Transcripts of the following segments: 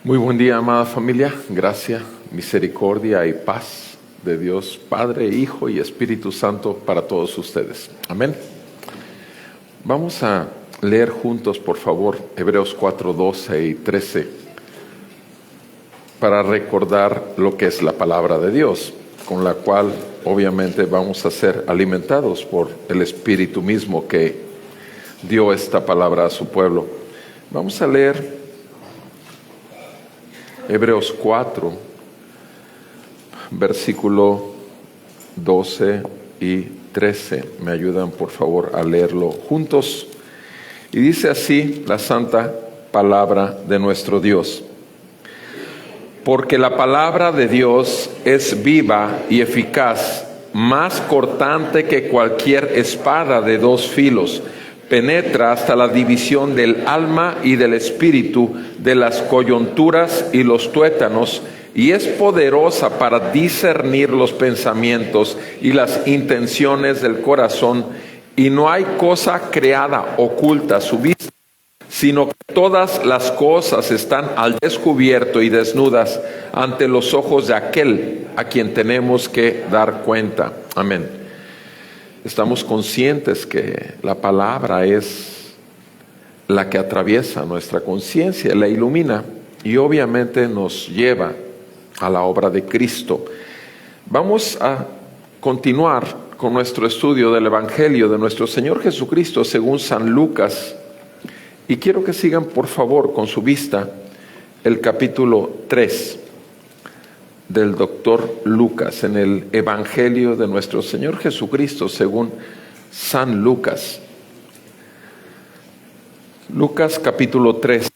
Muy buen día, amada familia. Gracia, misericordia y paz de Dios Padre, Hijo y Espíritu Santo para todos ustedes. Amén. Vamos a leer juntos, por favor, Hebreos 4, 12 y 13, para recordar lo que es la palabra de Dios, con la cual obviamente vamos a ser alimentados por el Espíritu mismo que dio esta palabra a su pueblo. Vamos a leer Hebreos 4, versículo 12 y 13. Me ayudan, por favor, a leerlo juntos. Y dice así la santa palabra de nuestro Dios. Porque la palabra de Dios es viva y eficaz, más cortante que cualquier espada de dos filos, penetra hasta la división del alma y del espíritu, de las coyunturas y los tuétanos, y es poderosa para discernir los pensamientos y las intenciones del corazón, y no hay cosa creada oculta a su vista, sino que todas las cosas están al descubierto y desnudas ante los ojos de aquel a quien tenemos que dar cuenta. Amén. Estamos conscientes que la palabra es la que atraviesa nuestra conciencia, la ilumina y obviamente nos lleva a la obra de Cristo. Vamos a continuar con nuestro estudio del Evangelio de nuestro Señor Jesucristo según San Lucas. Y quiero que sigan, por favor, con su vista el capítulo 3 del doctor Lucas, en el Evangelio de nuestro Señor Jesucristo según San Lucas. Lucas capítulo 3.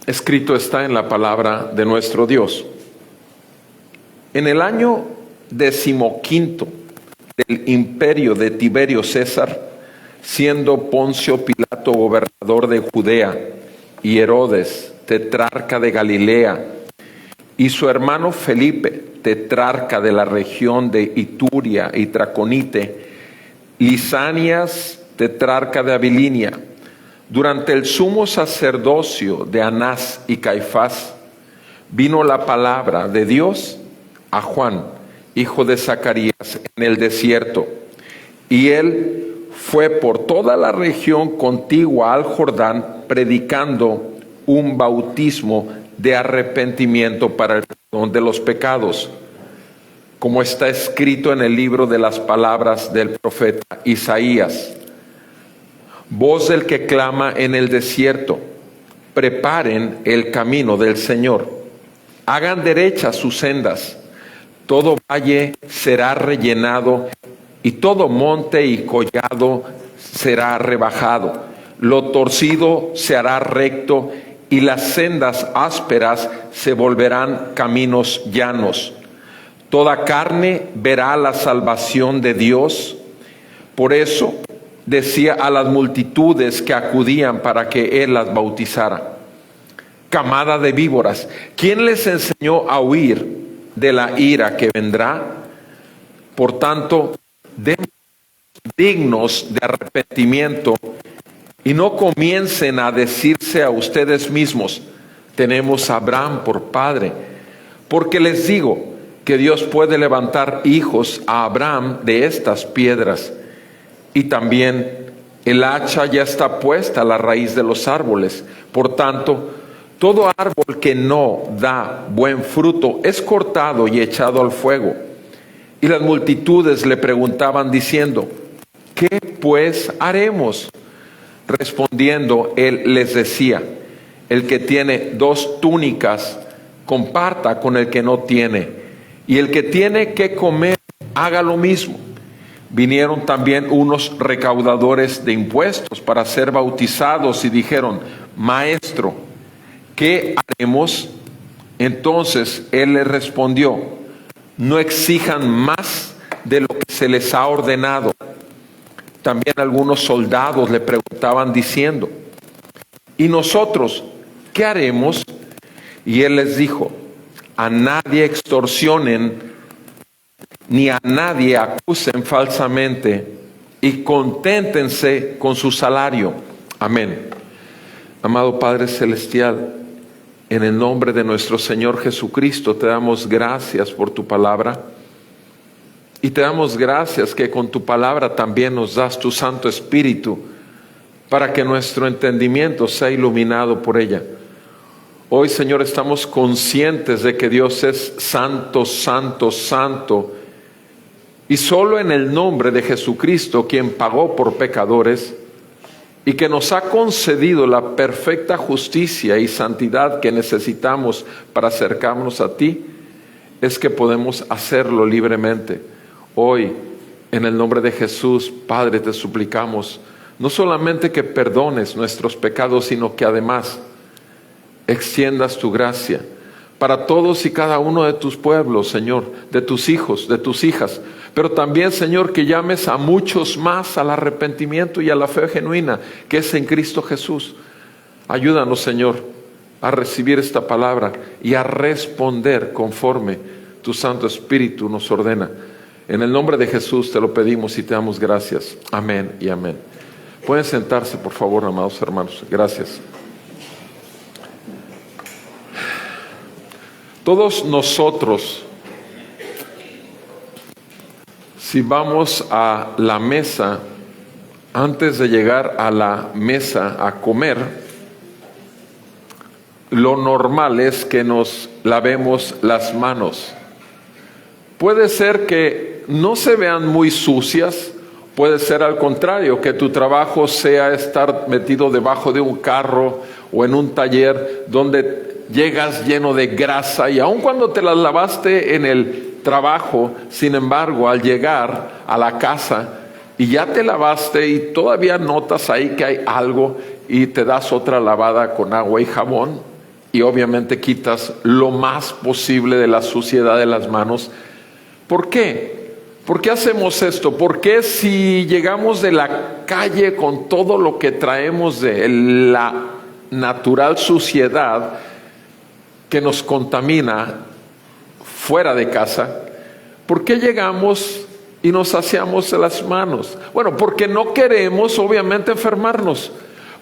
Escrito está en la palabra de nuestro Dios. En el año 15 del imperio de Tiberio César, siendo Poncio Pilato gobernador de Judea y Herodes tetrarca de Galilea y su hermano Felipe tetrarca de la región de Ituria y Traconite, Lisanias tetrarca de Abilinia, durante el sumo sacerdocio de Anás y Caifás, vino la palabra de Dios a Juan, hijo de Zacarías, en el desierto, y él fue por toda la región contigua al Jordán, predicando un bautismo de arrepentimiento para el perdón de los pecados, como está escrito en el libro de las palabras del profeta Isaías. Voz del que clama en el desierto, preparen el camino del Señor, hagan derechas sus sendas, todo valle será rellenado y todo monte y collado será rebajado, lo torcido se hará recto y las sendas ásperas se volverán caminos llanos. Toda carne verá la salvación de Dios. Por eso decía a las multitudes que acudían para que él las bautizara: camada de víboras, ¿quién les enseñó a huir de la ira que vendrá? Por tanto, dignos de arrepentimiento, y no comiencen a decirse a ustedes mismos: tenemos a Abraham por padre, porque les digo que Dios puede levantar hijos a Abraham de estas piedras. Y también el hacha ya está puesta a la raíz de los árboles. Por tanto, todo árbol que no da buen fruto es cortado y echado al fuego. Y las multitudes le preguntaban diciendo: ¿qué pues haremos? Respondiendo, él les decía: el que tiene 2 túnicas, comparta con el que no tiene, y el que tiene que comer, haga lo mismo. Vinieron también unos recaudadores de impuestos para ser bautizados y dijeron: Maestro, ¿qué haremos? Entonces él les respondió: no exijan más de lo que se les ha ordenado. También algunos soldados le preguntaban diciendo: ¿y nosotros qué haremos? Y él les dijo: a nadie extorsionen, ni a nadie acusen falsamente, y conténtense con su salario. Amén. Amado Padre Celestial, en el nombre de nuestro Señor Jesucristo te damos gracias por tu palabra y te damos gracias que con tu palabra también nos das tu Santo Espíritu para que nuestro entendimiento sea iluminado por ella. Hoy, Señor, estamos conscientes de que Dios es santo, santo, santo, y solo en el nombre de Jesucristo, quien pagó por pecadores y que nos ha concedido la perfecta justicia y santidad que necesitamos para acercarnos a ti, es que podemos hacerlo libremente. Hoy, en el nombre de Jesús, Padre, te suplicamos no solamente que perdones nuestros pecados, sino que además extiendas tu gracia para todos y cada uno de tus pueblos, Señor, de tus hijos, de tus hijas, pero también, Señor, que llames a muchos más al arrepentimiento y a la fe genuina que es en Cristo Jesús. Ayúdanos, Señor, a recibir esta palabra y a responder conforme tu Santo Espíritu nos ordena. En el nombre de Jesús te lo pedimos y te damos gracias. Amén y amén. Pueden sentarse, por favor, amados hermanos. Gracias. Todos nosotros, si vamos a la mesa, antes de llegar a la mesa a comer, lo normal es que nos lavemos las manos. Puede ser que no se vean muy sucias, puede ser al contrario, que tu trabajo sea estar metido debajo de un carro o en un taller donde llegas lleno de grasa y aun cuando te las lavaste en el trabajo, sin embargo, al llegar a la casa y ya te lavaste y todavía notas ahí que hay algo y te das otra lavada con agua y jabón y obviamente quitas lo más posible de la suciedad de las manos. ¿Por qué? ¿Por qué hacemos esto? ¿Por qué si llegamos de la calle con todo lo que traemos de la natural suciedad que nos contamina fuera de casa, por qué llegamos y nos aseamos las manos? Bueno, porque no queremos obviamente enfermarnos,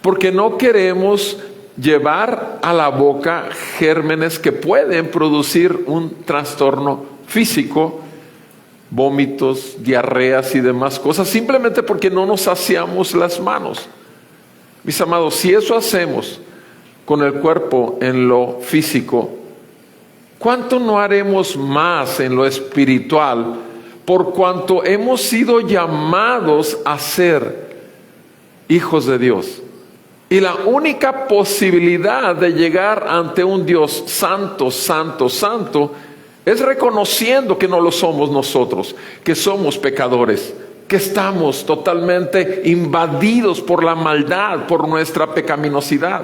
porque no queremos llevar a la boca gérmenes que pueden producir un trastorno físico, vómitos, diarreas y demás cosas, simplemente porque no nos aseamos las manos. Mis amados, si eso hacemos con el cuerpo en lo físico, ¿cuánto no haremos más en lo espiritual por cuanto hemos sido llamados a ser hijos de Dios? Y la única posibilidad de llegar ante un Dios santo, santo, santo, es reconociendo que no lo somos nosotros, que somos pecadores, que estamos totalmente invadidos por la maldad, por nuestra pecaminosidad.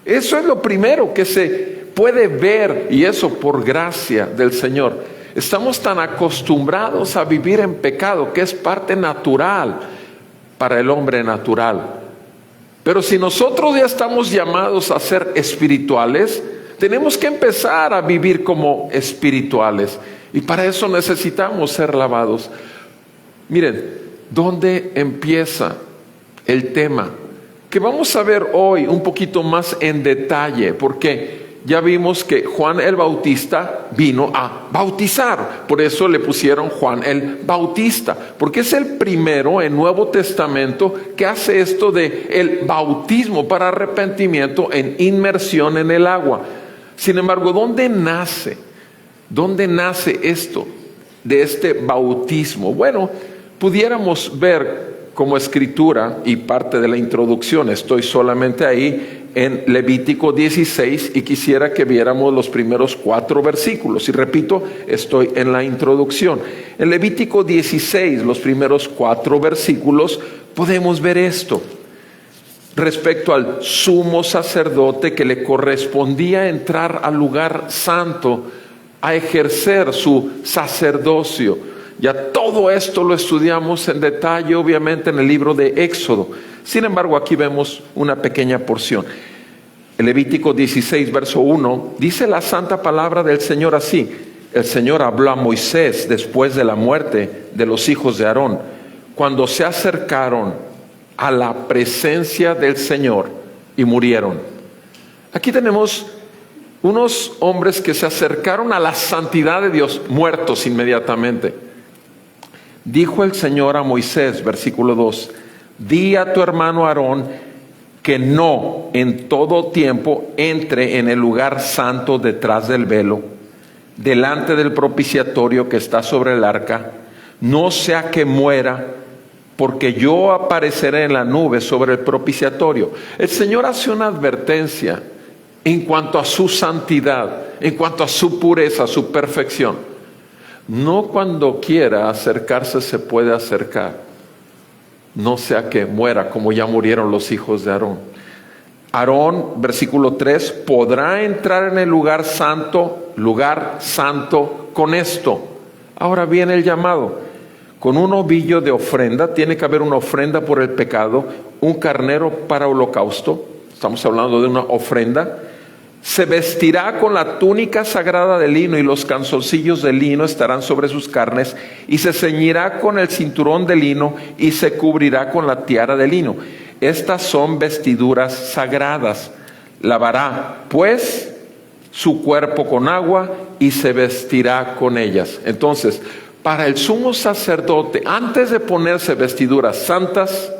Eso es lo primero que se puede ver, y eso por gracia del Señor. Estamos tan acostumbrados a vivir en pecado que es parte natural para el hombre natural. Pero si nosotros ya estamos llamados a ser espirituales, tenemos que empezar a vivir como espirituales. Y para eso necesitamos ser lavados. Miren, ¿dónde empieza el tema? Que vamos a ver hoy un poquito más en detalle, porque ya vimos que Juan el Bautista vino a bautizar. Por eso le pusieron Juan el Bautista, porque es el primero en Nuevo Testamento que hace esto de el bautismo para arrepentimiento en inmersión en el agua. Sin embargo, ¿dónde nace? ¿Dónde nace esto de este bautismo? Bueno, pudiéramos ver como escritura y parte de la introducción, estoy solamente ahí en Levítico 16 y quisiera que viéramos los primeros 4 versículos. Y repito, estoy en la introducción. En Levítico 16, los primeros 4 versículos, podemos ver esto. Respecto al sumo sacerdote que le correspondía entrar al lugar santo a ejercer su sacerdocio. Ya todo esto lo estudiamos en detalle, obviamente, en el libro de Éxodo. Sin embargo, aquí vemos una pequeña porción. En Levítico 16, verso 1, dice la santa palabra del Señor así: el Señor habló a Moisés después de la muerte de los hijos de Aarón, cuando se acercaron a la presencia del Señor y murieron. Aquí tenemos unos hombres que se acercaron a la santidad de Dios, muertos inmediatamente. Dijo el Señor a Moisés, versículo 2, di a tu hermano Aarón que no en todo tiempo entre en el lugar santo detrás del velo, delante del propiciatorio que está sobre el arca, no sea que muera, porque yo apareceré en la nube sobre el propiciatorio. El Señor hace una advertencia en cuanto a su santidad, en cuanto a su pureza, su perfección. No cuando quiera acercarse se puede acercar, no sea que muera como ya murieron los hijos de Aarón. Aarón, versículo 3, podrá entrar en el lugar santo con esto. Ahora viene el llamado. Con un ovillo de ofrenda, tiene que haber una ofrenda por el pecado, un carnero para holocausto, estamos hablando de una ofrenda. Se vestirá con la túnica sagrada de lino y los calzoncillos de lino estarán sobre sus carnes, y se ceñirá con el cinturón de lino y se cubrirá con la tiara de lino. Estas son vestiduras sagradas. Lavará pues su cuerpo con agua y se vestirá con ellas. Entonces, para el sumo sacerdote, antes de ponerse vestiduras santas,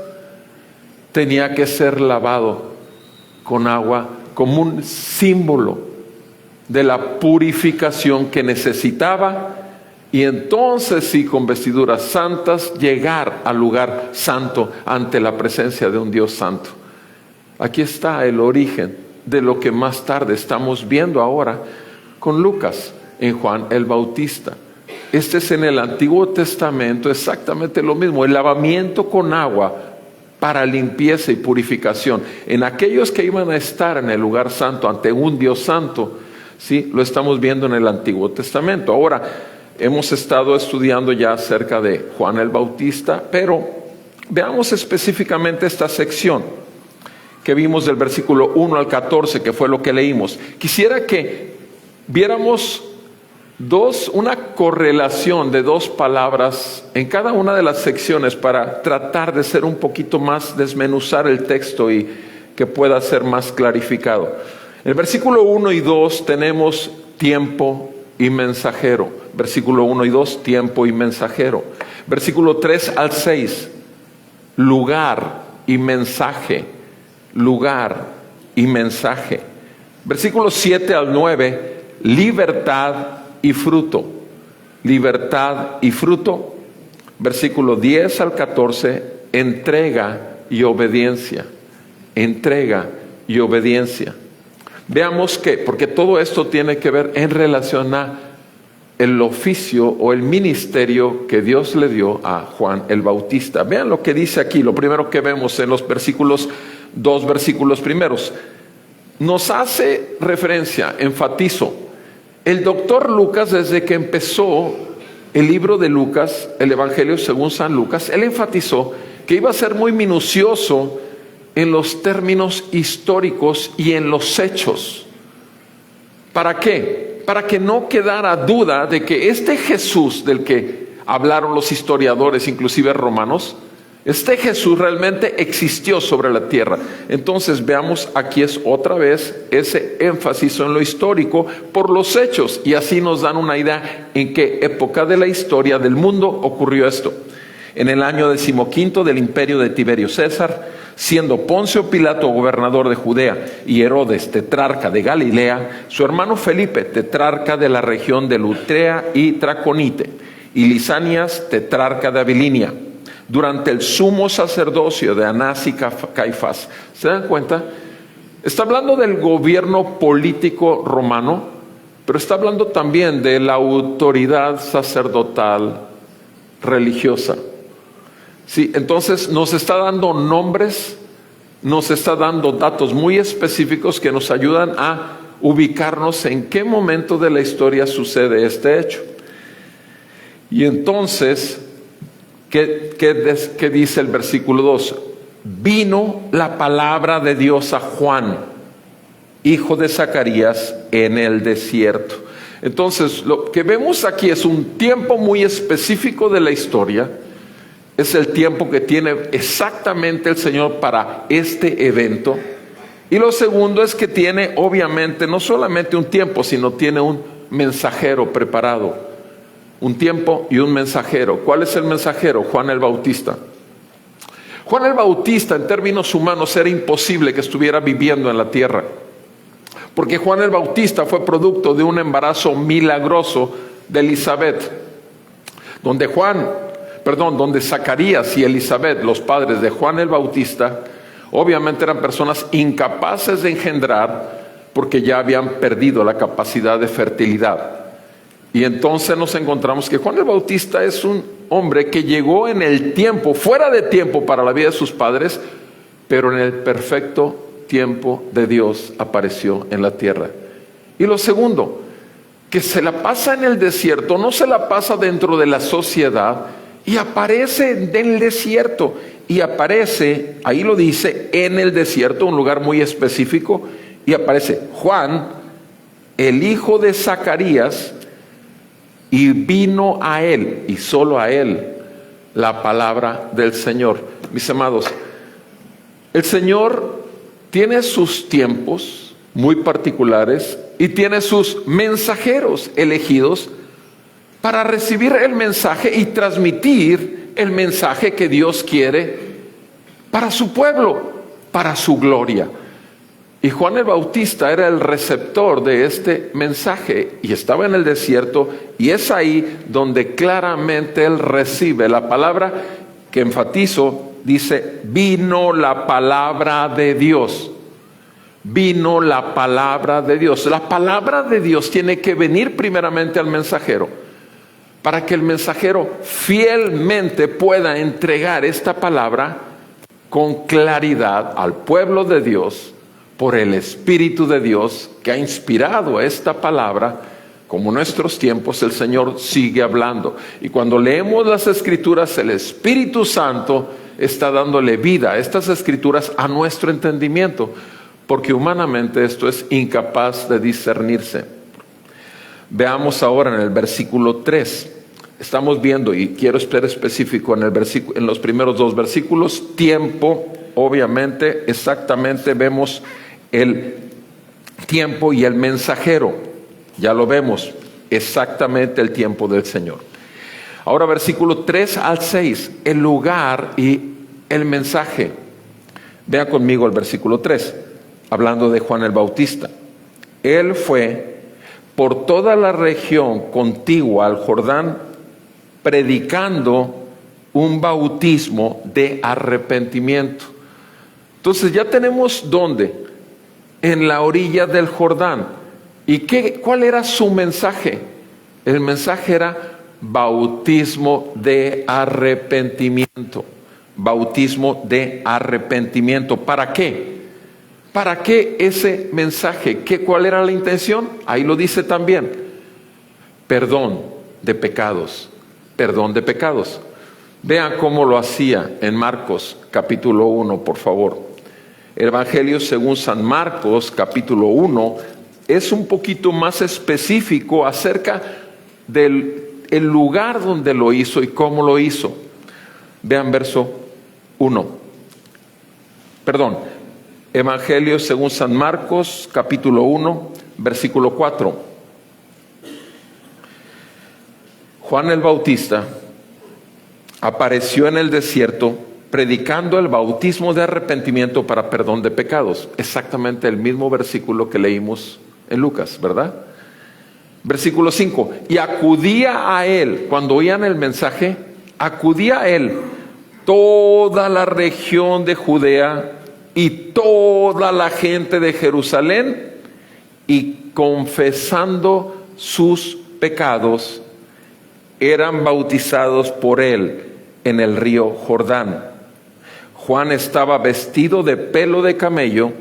tenía que ser lavado con agua como un símbolo de la purificación que necesitaba, y entonces sí, con vestiduras santas, llegar al lugar santo ante la presencia de un Dios santo. Aquí está el origen de lo que más tarde estamos viendo ahora con Lucas en Juan el Bautista. Este es en el Antiguo Testamento exactamente lo mismo, el lavamiento con agua para limpieza y purificación. En aquellos que iban a estar en el lugar santo ante un Dios santo, ¿sí? Lo estamos viendo en el Antiguo Testamento. Ahora, hemos estado estudiando ya acerca de Juan el Bautista, pero veamos específicamente esta sección que vimos del versículo 1 al 14, que fue lo que leímos. Quisiera que viéramos una correlación de dos palabras en cada una de las secciones para tratar de ser un poquito más, desmenuzar el texto y que pueda ser más clarificado. En el versículo 1 y 2 tenemos tiempo y mensajero. Versículo 1 y 2, tiempo y mensajero. Versículo 3 al 6, lugar y mensaje. Lugar y mensaje. Versículo 7 al 9, libertad y fruto. Libertad y fruto. Versículo 10 al 14, entrega y obediencia. Entrega y obediencia. Veamos que, porque todo esto tiene que ver en relación a el oficio o el ministerio que Dios le dio a Juan el Bautista. Vean lo que dice aquí, lo primero que vemos en los dos versículos primeros. Nos hace referencia, enfatizo. El doctor Lucas, desde que empezó el libro de Lucas, el Evangelio según San Lucas, él enfatizó que iba a ser muy minucioso en los términos históricos y en los hechos. ¿Para qué? Para que no quedara duda de que este Jesús del que hablaron los historiadores, inclusive romanos, este Jesús realmente existió sobre la tierra. Entonces veamos, aquí es otra vez ese énfasis en lo histórico por los hechos, y así nos dan una idea en qué época de la historia del mundo ocurrió esto. En el año 15 del imperio de Tiberio César, siendo Poncio Pilato gobernador de Judea y Herodes tetrarca de Galilea, su hermano Felipe tetrarca de la región de Lutrea y Traconite, y Lisanias tetrarca de Abilinia, durante el sumo sacerdocio de Anás y Caifás. ¿Se dan cuenta? Está hablando del gobierno político romano, pero está hablando también de la autoridad sacerdotal religiosa. Sí, entonces nos está dando nombres, nos está dando datos muy específicos que nos ayudan a ubicarnos en qué momento de la historia sucede este hecho. Y entonces, ¿qué dice el versículo 2? Vino la palabra de Dios a Juan, hijo de Zacarías, en el desierto. Entonces, lo que vemos aquí es un tiempo muy específico de la historia. Es el tiempo que tiene exactamente el Señor para este evento. Y lo segundo es que tiene obviamente no solamente un tiempo, sino tiene un mensajero preparado. Un tiempo y un mensajero. ¿Cuál es el mensajero? Juan el Bautista. Juan el Bautista, en términos humanos, era imposible que estuviera viviendo en la tierra, porque Juan el Bautista fue producto de un embarazo milagroso de Elizabeth, donde Zacarías y Elizabeth, los padres de Juan el Bautista, obviamente eran personas incapaces de engendrar, porque ya habían perdido la capacidad de fertilidad. Y entonces nos encontramos que Juan el Bautista es un hombre que llegó en el tiempo, fuera de tiempo para la vida de sus padres, pero en el perfecto tiempo de Dios apareció en la tierra. Y lo segundo, que se la pasa en el desierto, no se la pasa dentro de la sociedad, y aparece en el desierto, y aparece, ahí lo dice, en el desierto, un lugar muy específico, y aparece Juan, el hijo de Zacarías, y vino a él, y solo a él, la palabra del Señor. Mis amados, el Señor tiene sus tiempos muy particulares y tiene sus mensajeros elegidos para recibir el mensaje y transmitir el mensaje que Dios quiere para su pueblo, para su gloria. Y Juan el Bautista era el receptor de este mensaje y estaba en el desierto, y es ahí donde claramente él recibe la palabra que enfatizo, dice, vino la palabra de Dios. Vino la palabra de Dios. La palabra de Dios tiene que venir primeramente al mensajero, para que el mensajero fielmente pueda entregar esta palabra con claridad al pueblo de Dios, por el Espíritu de Dios que ha inspirado esta palabra. Como en nuestros tiempos el Señor sigue hablando, y cuando leemos las Escrituras, el Espíritu Santo está dándole vida a estas Escrituras a nuestro entendimiento, porque humanamente esto es incapaz de discernirse. Veamos ahora en el versículo 3. Estamos viendo, y quiero ser específico en los primeros dos versículos, tiempo, obviamente, exactamente vemos el tiempo y el mensajero. Ya lo vemos, exactamente el tiempo del Señor. Ahora versículo 3 al 6, el lugar y el mensaje. Vean conmigo el versículo 3, hablando de Juan el Bautista. Él fue por toda la región contigua al Jordán, predicando un bautismo de arrepentimiento. Entonces ya tenemos dónde, en la orilla del Jordán. ¿Y cuál era su mensaje? El mensaje era bautismo de arrepentimiento. Bautismo de arrepentimiento. ¿Para qué? ¿Para qué ese mensaje? ¿Cuál era la intención? Ahí lo dice también. Perdón de pecados. Perdón de pecados. Vean cómo lo hacía en Marcos capítulo 1, por favor. El Evangelio según San Marcos capítulo 1 es un poquito más específico acerca del lugar donde lo hizo y cómo lo hizo. Vean verso 1. Evangelio según San Marcos capítulo 1, versículo 4. Juan el Bautista apareció en el desierto predicando el bautismo de arrepentimiento para perdón de pecados. Exactamente el mismo versículo que leímos en Lucas, ¿verdad? Versículo 5. Y acudía a él, cuando oían el mensaje, acudía a él toda la región de Judea y toda la gente de Jerusalén, y confesando sus pecados, eran bautizados por él en el río Jordán. Juan estaba vestido de pelo de camello,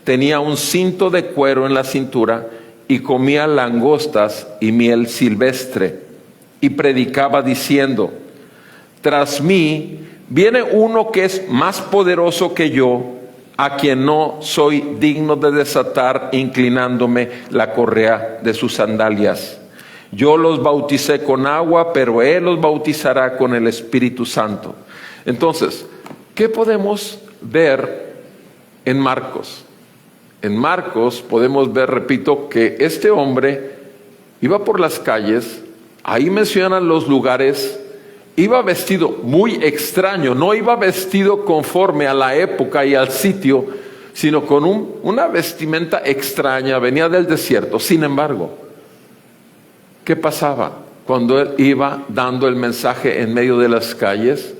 tenía un cinto de cuero en la cintura y comía langostas y miel silvestre, y predicaba diciendo: tras mí viene uno que es más poderoso que yo, a quien no soy digno de desatar inclinándome la correa de sus sandalias. Yo los bauticé con agua, pero él los bautizará con el Espíritu Santo. Entonces, ¿qué podemos ver en Marcos? en Marcos podemos ver, repito, que este hombre iba por las calles, ahí mencionan los lugares, iba vestido muy extraño, no iba vestido conforme a la época y al sitio, sino con una vestimenta extraña, venía del desierto. Sin embargo, ¿qué pasaba cuando él iba dando el mensaje en medio de las calles?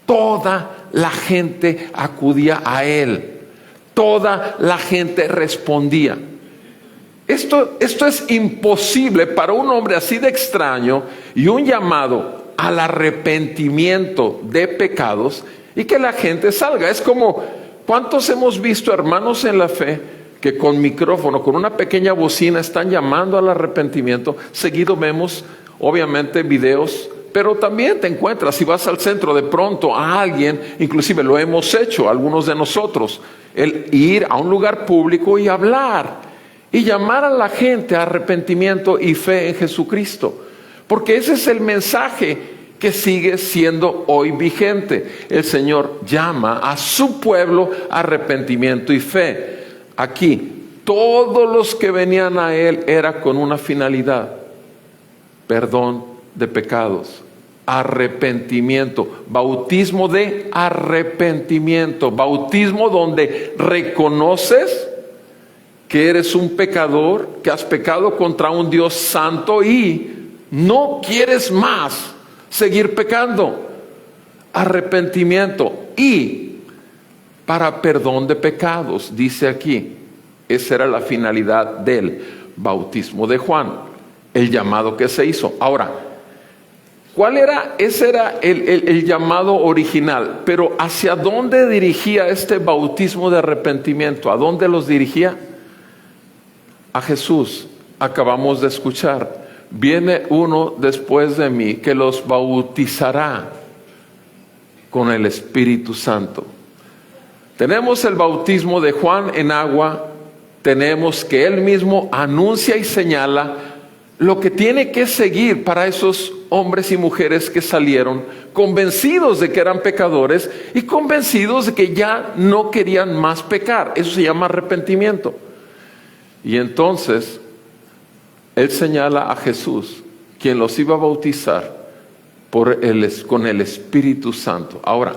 Toda la gente acudía a él, toda la gente respondía. Esto es imposible para un hombre así de extraño y un llamado al arrepentimiento de pecados y que la gente salga. Es como, ¿cuántos hemos visto hermanos en la fe que con micrófono, con una pequeña bocina están llamando al arrepentimiento? Seguido vemos obviamente videos, pero también te encuentras, si vas al centro de pronto a alguien, inclusive lo hemos hecho algunos de nosotros, el ir a un lugar público y hablar y llamar a la gente a arrepentimiento y fe en Jesucristo, porque ese es el mensaje que sigue siendo hoy vigente. El Señor llama a su pueblo a arrepentimiento y fe. Aquí, todos los que venían a Él era con una finalidad: perdón de pecados, arrepentimiento, bautismo de arrepentimiento, bautismo donde reconoces que eres un pecador, que has pecado contra un Dios santo y no quieres más seguir pecando. Arrepentimiento y para perdón de pecados, dice aquí. Esa era la finalidad del bautismo de Juan, el llamado que se hizo. Ahora, ¿cuál era? Ese era el llamado original, pero ¿hacia dónde dirigía este bautismo de arrepentimiento? ¿A dónde los dirigía? A Jesús. Acabamos de escuchar: viene uno después de mí que los bautizará con el Espíritu Santo. Tenemos el bautismo de Juan en agua, tenemos que él mismo anuncia y señala lo que tiene que seguir para esos hombres y mujeres que salieron convencidos de que eran pecadores y convencidos de que ya no querían más pecar. Eso se llama arrepentimiento. Y entonces él señala a Jesús, quien los iba a bautizar con el Espíritu Santo. Ahora,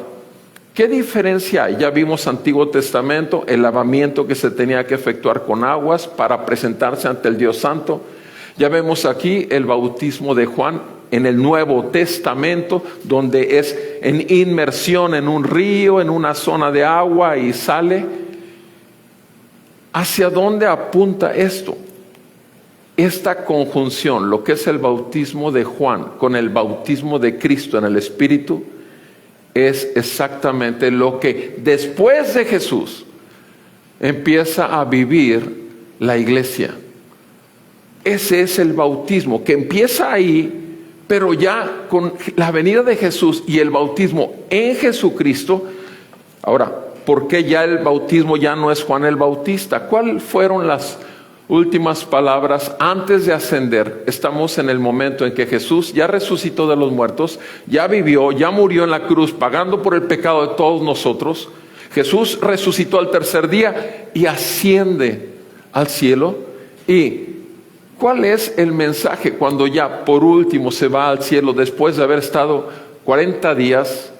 ¿qué diferencia hay? Ya vimos Antiguo Testamento, el lavamiento que se tenía que efectuar con aguas para presentarse ante el Dios Santo. Ya vemos aquí el bautismo de Juan en el Nuevo Testamento, donde es en inmersión en un río, en una zona de agua y sale. ¿Hacia dónde apunta esto? Esta conjunción, lo que es el bautismo de Juan con el bautismo de Cristo en el Espíritu, es exactamente lo que después de Jesús empieza a vivir la iglesia. Ese es el bautismo que empieza ahí, pero ya con la venida de Jesús y el bautismo en Jesucristo. Ahora, ¿por qué ya el bautismo ya no es Juan el Bautista? ¿Cuáles fueron las últimas palabras antes de ascender? Estamos en el momento en que Jesús ya resucitó de los muertos, ya vivió, ya murió en la cruz, pagando por el pecado de todos nosotros. Jesús resucitó al tercer día y asciende al cielo. ¿Y cuál es el mensaje cuando ya por último se va al cielo después de haber estado 40 días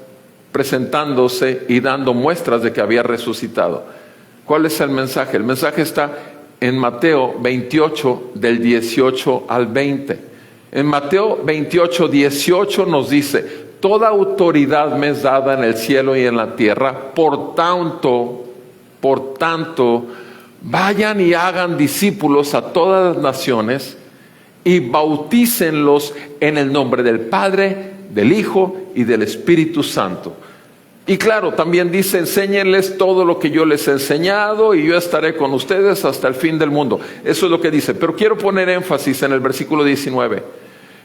presentándose y dando muestras de que había resucitado? ¿Cuál es el mensaje? El mensaje está en Mateo 28, del 18 al 20. En Mateo 28, 18 nos dice: toda autoridad me es dada en el cielo y en la tierra, por tanto, vayan y hagan discípulos a todas las naciones y bautícenlos en el nombre del Padre, del Hijo y del Espíritu Santo. Y claro, también dice: enséñenles todo lo que yo les he enseñado y yo estaré con ustedes hasta el fin del mundo. Eso es lo que dice. Pero quiero poner énfasis en el versículo 19.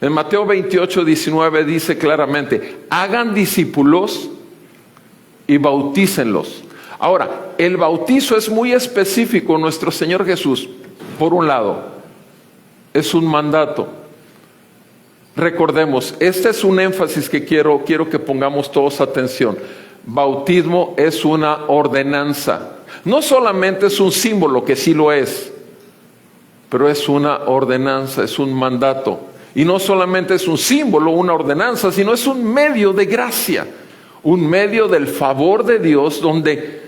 En Mateo 28, 19 dice claramente: hagan discípulos y bautícenlos. Ahora, el bautizo es muy específico. Nuestro Señor Jesús, por un lado, es un mandato. Recordemos, este es un énfasis que quiero que pongamos todos atención. Bautismo es una ordenanza. No solamente es un símbolo, que sí lo es, pero es una ordenanza, es un mandato. Y no solamente es un símbolo, una ordenanza, sino es un medio de gracia, un medio del favor de Dios, donde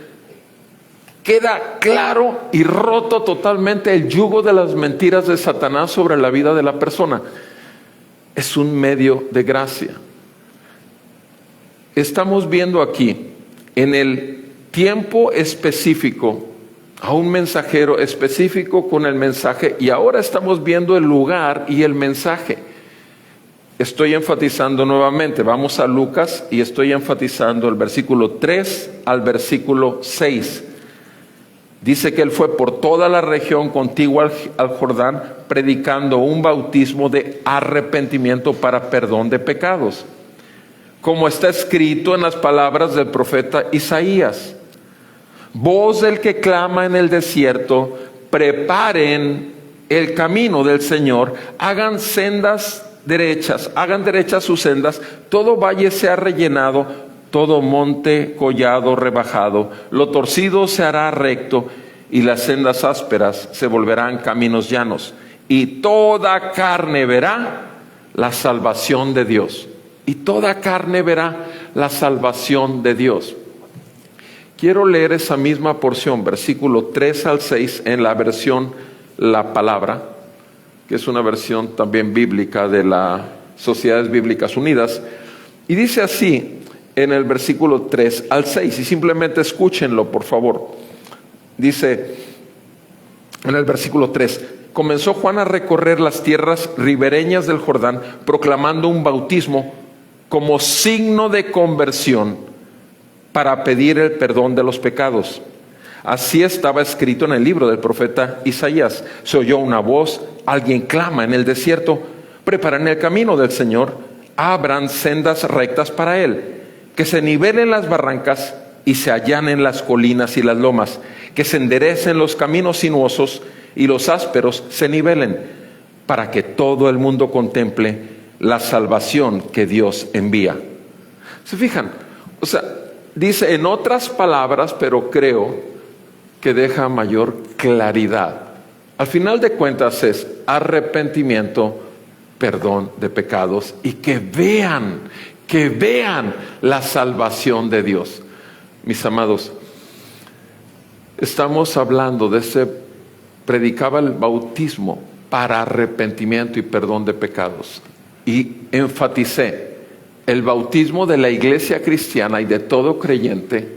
queda claro y roto totalmente el yugo de las mentiras de Satanás sobre la vida de la persona. Es un medio de gracia. Estamos viendo aquí, en el tiempo específico, a un mensajero específico con el mensaje, y ahora estamos viendo el lugar y el mensaje. Estoy enfatizando nuevamente, vamos a Lucas, y estoy enfatizando el versículo 3 al versículo 6. Dice que él fue por toda la región contigua al Jordán, predicando un bautismo de arrepentimiento para perdón de pecados, como está escrito en las palabras del profeta Isaías: voz del que clama en el desierto, preparen el camino del Señor, hagan derechas sus sendas, todo valle sea rellenado, todo monte collado rebajado, lo torcido se hará recto, y las sendas ásperas se volverán caminos llanos, y toda carne verá la salvación de Dios. Y toda carne verá la salvación de Dios. Quiero leer esa misma porción, versículo 3 al 6, en la versión La Palabra, que es una versión también bíblica de las Sociedades Bíblicas Unidas, y dice así en el versículo 3 al 6, y simplemente escúchenlo por favor. Dice en el versículo 3: comenzó Juan a recorrer las tierras ribereñas del Jordán, proclamando un bautismo como signo de conversión para pedir el perdón de los pecados. Así estaba escrito en el libro del profeta Isaías: se oyó una voz, alguien clama en el desierto, preparen el camino del Señor, abran sendas rectas para él. Que se nivelen las barrancas y se allanen las colinas y las lomas, que se enderecen los caminos sinuosos y los ásperos se nivelen, para que todo el mundo contemple la salvación que Dios envía. ¿Se fijan? O sea, dice en otras palabras, pero creo que deja mayor claridad. Al final de cuentas es arrepentimiento, perdón de pecados, y que vean la salvación de Dios. Mis amados, estamos hablando de predicaba el bautismo para arrepentimiento y perdón de pecados. Y enfaticé el bautismo de la iglesia cristiana y de todo creyente.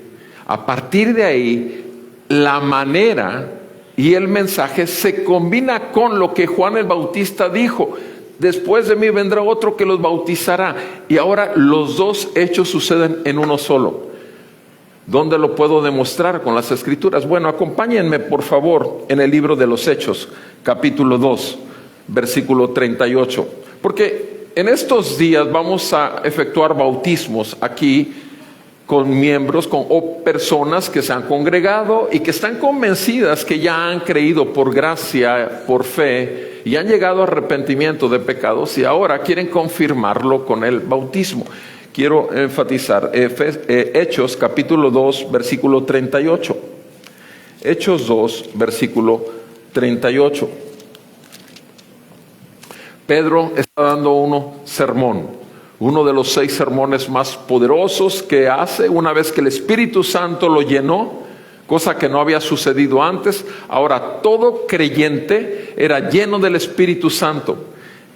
A partir de ahí, la manera y el mensaje se combina con lo que Juan el Bautista dijo: después de mí vendrá otro que los bautizará. Y ahora los dos hechos suceden en uno solo. ¿Dónde lo puedo demostrar? Con las Escrituras. Bueno, acompáñenme por favor en el libro de los Hechos, capítulo 2, versículo 38. Porque en estos días vamos a efectuar bautismos aquí con miembros o personas que se han congregado y que están convencidas que ya han creído por gracia, por fe, y han llegado a arrepentimiento de pecados, y ahora quieren confirmarlo con el bautismo. Quiero enfatizar Hechos capítulo 2 versículo 38. Hechos 2 versículo 38. Pedro está dando uno de los 6 sermones más poderosos que hace una vez que el Espíritu Santo lo llenó, cosa que no había sucedido antes. Ahora todo creyente era lleno del Espíritu Santo.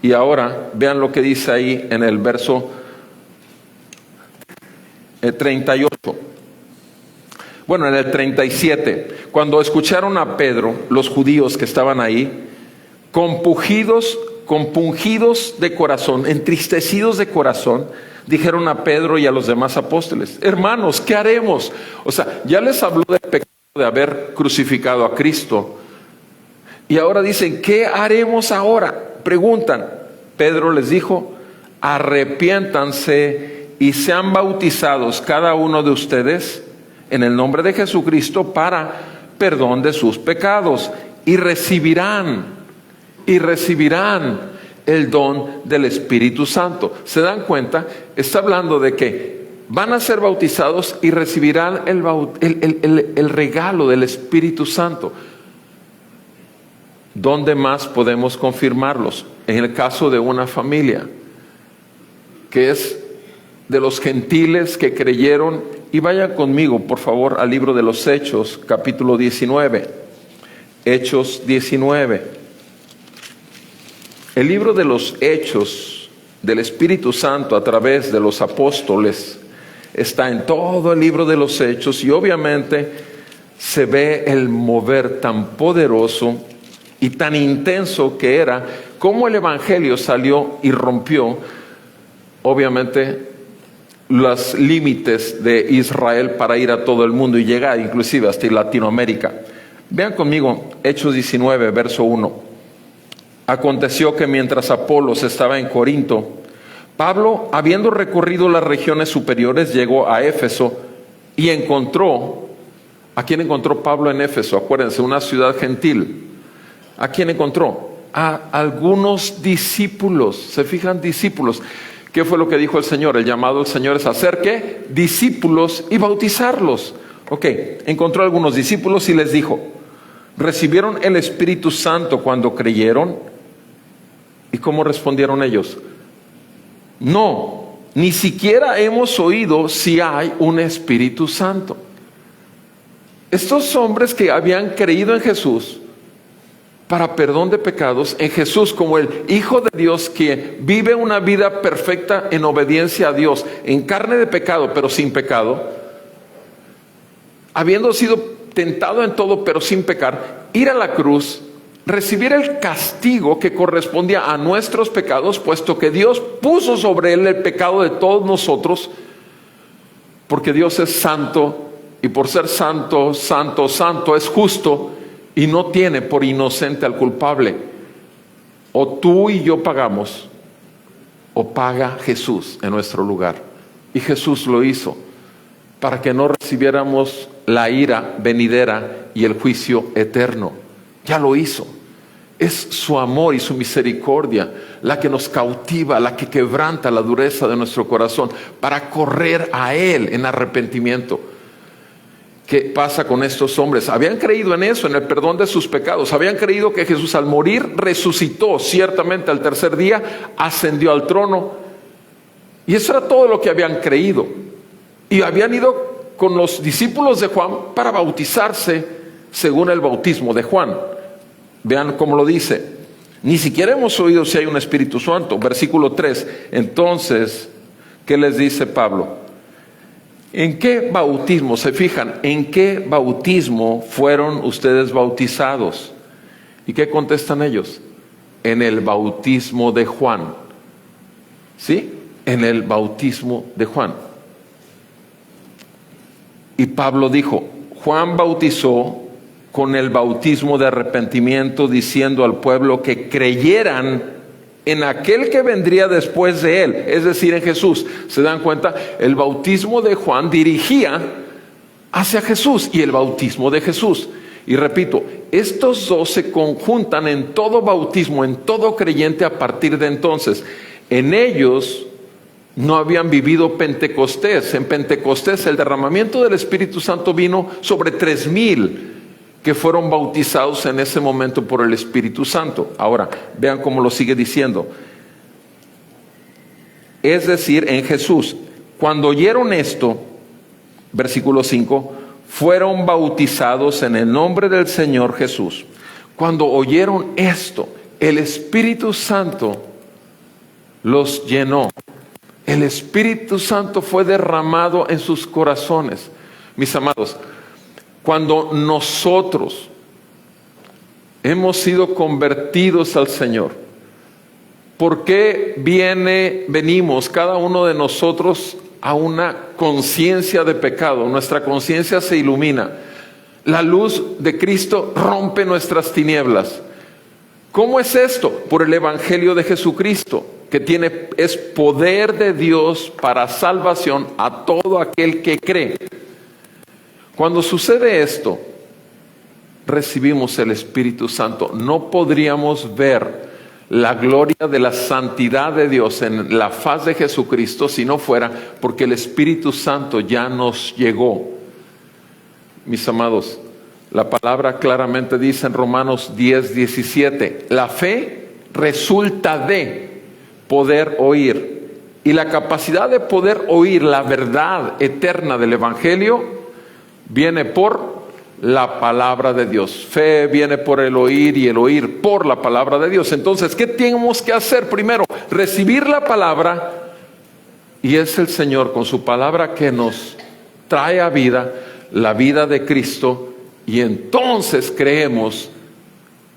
Y ahora vean lo que dice ahí en el verso 38. Bueno, en el 37, cuando escucharon a Pedro, los judíos que estaban ahí, compungidos de corazón, entristecidos de corazón, dijeron a Pedro y a los demás apóstoles: hermanos, ¿qué haremos? O sea, ya les habló del pecado de haber crucificado a Cristo, y ahora dicen: ¿qué haremos ahora? Preguntan. Pedro les dijo: arrepiéntanse y sean bautizados cada uno de ustedes en el nombre de Jesucristo para perdón de sus pecados, y recibirán el don del Espíritu Santo. ¿Se dan cuenta? Está hablando de que van a ser bautizados y recibirán el regalo del Espíritu Santo. ¿Dónde más podemos confirmarlos? En el caso de una familia, que es de los gentiles que creyeron. Y vayan conmigo, por favor, al libro de los Hechos, capítulo 19. Hechos 19. El libro de los Hechos del Espíritu Santo a través de los apóstoles está en todo el libro de los Hechos, y obviamente se ve el mover tan poderoso y tan intenso que era, cómo el Evangelio salió y rompió, obviamente, los límites de Israel para ir a todo el mundo y llegar inclusive hasta Latinoamérica. Vean conmigo Hechos 19, verso 1. Aconteció que mientras Apolos estaba en Corinto, Pablo, habiendo recorrido las regiones superiores, llegó a Éfeso y encontró, ¿a quién encontró Pablo en Éfeso? Acuérdense, una ciudad gentil. ¿A quién encontró? A algunos discípulos. ¿Se fijan? Discípulos. ¿Qué fue lo que dijo el Señor? El llamado del Señor es hacer ¿qué? Discípulos y bautizarlos. Ok, encontró a algunos discípulos y les dijo, ¿recibieron el Espíritu Santo cuando creyeron? ¿Y cómo respondieron ellos? No, ni siquiera hemos oído si hay un Espíritu Santo. Estos hombres que habían creído en Jesús para perdón de pecados, en Jesús como el Hijo de Dios que vive una vida perfecta en obediencia a Dios, en carne de pecado pero sin pecado, habiendo sido tentado en todo pero sin pecar, ir a la cruz, recibir el castigo que correspondía a nuestros pecados, puesto que Dios puso sobre él el pecado de todos nosotros, porque Dios es santo, y por ser santo, santo, santo, es justo, y no tiene por inocente al culpable. O tú y yo pagamos, o paga Jesús en nuestro lugar. Y Jesús lo hizo para que no recibiéramos la ira venidera y el juicio eterno. Ya lo hizo. Es su amor y su misericordia la que nos cautiva, la que quebranta la dureza de nuestro corazón para correr a Él en arrepentimiento. ¿Qué pasa con estos hombres? Habían creído en eso, en el perdón de sus pecados. Habían creído que Jesús al morir resucitó ciertamente al tercer día, ascendió al trono. Y eso era todo lo que habían creído. Y habían ido con los discípulos de Juan para bautizarse según el bautismo de Juan. Vean cómo lo dice. Ni siquiera hemos oído si hay un Espíritu Santo. Versículo 3. Entonces, ¿qué les dice Pablo? ¿En qué bautismo? Se fijan, ¿en qué bautismo fueron ustedes bautizados? ¿Y qué contestan ellos? En el bautismo de Juan. ¿Sí? En el bautismo de Juan. Y Pablo dijo, Juan bautizó con el bautismo de arrepentimiento, diciendo al pueblo que creyeran en aquel que vendría después de él, es decir, en Jesús. ¿Se dan cuenta? El bautismo de Juan dirigía hacia Jesús y el bautismo de Jesús. Y repito, estos dos se conjuntan en todo bautismo, en todo creyente a partir de entonces. En ellos no habían vivido Pentecostés. En Pentecostés el derramamiento del Espíritu Santo vino sobre 3,000 que fueron bautizados en ese momento por el Espíritu Santo. Ahora, vean cómo lo sigue diciendo. Es decir, en Jesús, cuando oyeron esto, versículo 5, fueron bautizados en el nombre del Señor Jesús. Cuando oyeron esto, el Espíritu Santo los llenó. El Espíritu Santo fue derramado en sus corazones. Mis amados, cuando nosotros hemos sido convertidos al Señor, ¿por qué venimos cada uno de nosotros a una conciencia de pecado? Nuestra conciencia se ilumina. La luz de Cristo rompe nuestras tinieblas. ¿Cómo es esto? Por el Evangelio de Jesucristo, que es poder de Dios para salvación a todo aquel que cree. Cuando sucede esto, recibimos el Espíritu Santo. No podríamos ver la gloria de la santidad de Dios en la faz de Jesucristo si no fuera porque el Espíritu Santo ya nos llegó. Mis amados, la palabra claramente dice en Romanos 10:17, la fe resulta de poder oír. Y la capacidad de poder oír la verdad eterna del Evangelio viene por la palabra de Dios. Fe viene por el oír y el oír por la palabra de Dios. Entonces, ¿qué tenemos que hacer? Primero, recibir la palabra, y es el Señor con su palabra que nos trae a vida la vida de Cristo, y entonces creemos,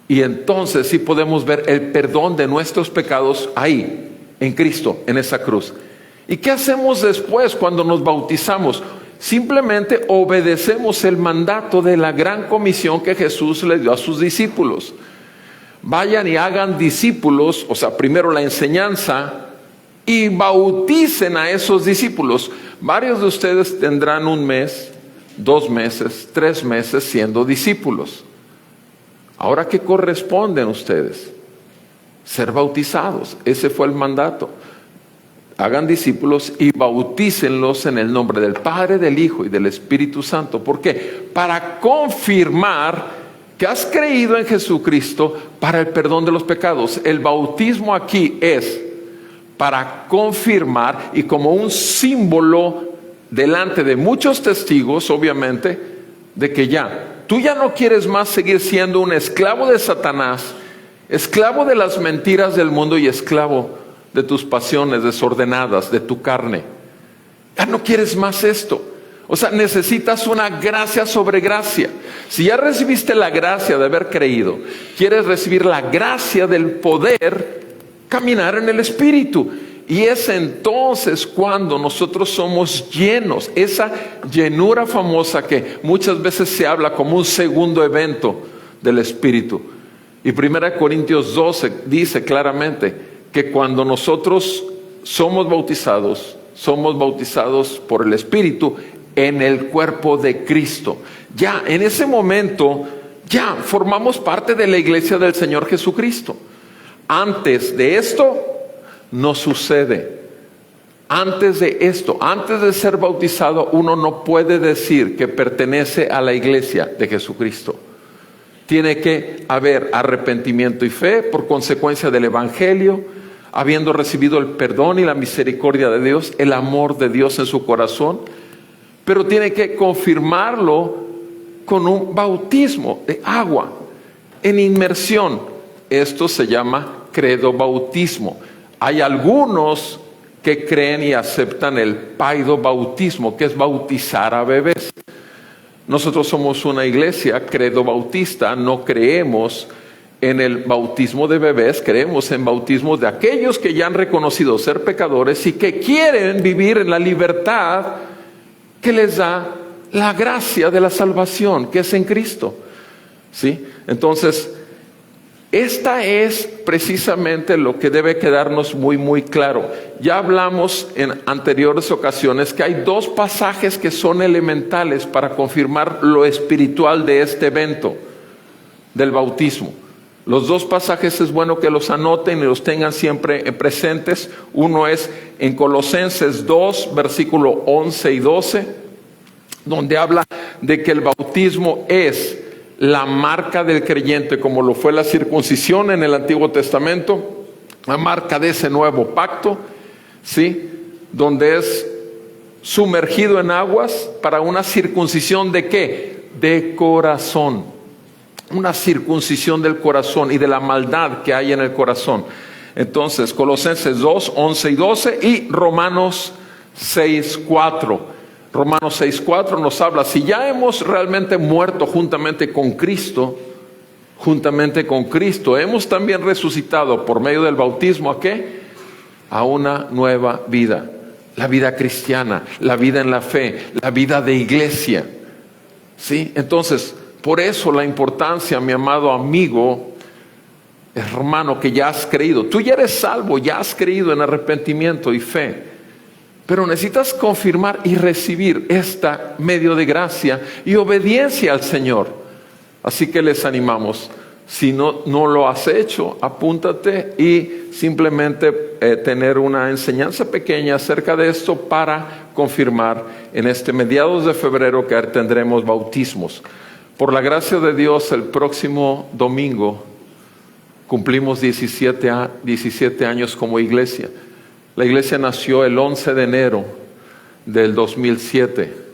y entonces sí podemos ver el perdón de nuestros pecados ahí, en Cristo, en esa cruz. ¿Y qué hacemos después cuando nos bautizamos? Simplemente obedecemos el mandato de la gran comisión que Jesús le dio a sus discípulos. Vayan y hagan discípulos, o sea, primero la enseñanza, y bauticen a esos discípulos. Varios de ustedes tendrán 1 mes, 2 meses, 3 meses siendo discípulos. Ahora, ¿qué corresponden ustedes? Ser bautizados. Ese fue el mandato. Hagan discípulos y bautícenlos en el nombre del Padre, del Hijo y del Espíritu Santo. ¿Por qué? Para confirmar que has creído en Jesucristo para el perdón de los pecados. El bautismo aquí es para confirmar y como un símbolo delante de muchos testigos, obviamente, de que tú ya no quieres más seguir siendo un esclavo de Satanás, esclavo de las mentiras del mundo y esclavo de tus pasiones desordenadas, de tu carne. Ya no quieres más esto. O sea, necesitas una gracia sobre gracia. Si ya recibiste la gracia de haber creído, quieres recibir la gracia del poder caminar en el Espíritu. Y es entonces cuando nosotros somos llenos, esa llenura famosa que muchas veces se habla como un segundo evento del Espíritu. Y 1 Corintios 12 dice claramente que cuando nosotros somos bautizados por el Espíritu en el cuerpo de Cristo. Ya en ese momento, ya formamos parte de la iglesia del Señor Jesucristo. Antes de esto, no sucede. Antes de esto, antes de ser bautizado, uno no puede decir que pertenece a la iglesia de Jesucristo. Tiene que haber arrepentimiento y fe por consecuencia del Evangelio, habiendo recibido el perdón y la misericordia de Dios, el amor de Dios en su corazón, pero tiene que confirmarlo con un bautismo de agua, en inmersión. Esto se llama credo bautismo. Hay algunos que creen y aceptan el paido bautismo, que es bautizar a bebés. Nosotros somos una iglesia credo bautista, no creemos en el bautismo de bebés, creemos en bautismo de aquellos que ya han reconocido ser pecadores y que quieren vivir en la libertad que les da la gracia de la salvación, que es en Cristo. ¿Sí? Entonces, esta es precisamente lo que debe quedarnos muy, muy claro. Ya hablamos en anteriores ocasiones que hay 2 pasajes que son elementales para confirmar lo espiritual de este evento del bautismo. Los 2 pasajes es bueno que los anoten y los tengan siempre presentes. Uno es en Colosenses 2, versículo 11 y 12, donde habla de que el bautismo es la marca del creyente, como lo fue la circuncisión en el Antiguo Testamento, la marca de ese nuevo pacto, ¿sí? Donde es sumergido en aguas para una circuncisión ¿de qué? De corazón. Una circuncisión del corazón y de la maldad que hay en el corazón. Entonces, Colosenses 2, 11 y 12 y Romanos 6, 4. Romanos 6:4 nos habla, si ya hemos realmente muerto juntamente con Cristo, hemos también resucitado por medio del bautismo, ¿a qué? A una nueva vida, la vida cristiana, la vida en la fe, la vida de iglesia. ¿Sí? Entonces, por eso la importancia, mi amado amigo, hermano, que ya has creído. Tú ya eres salvo, ya has creído en arrepentimiento y fe. Pero necesitas confirmar y recibir esta medio de gracia y obediencia al Señor. Así que les animamos Si no lo has hecho, apúntate y simplemente tener una enseñanza pequeña acerca de esto para confirmar en este mediados de febrero que tendremos bautismos. Por la gracia de Dios, el próximo domingo cumplimos 17 años como iglesia. La iglesia nació el 11 de enero del 2007.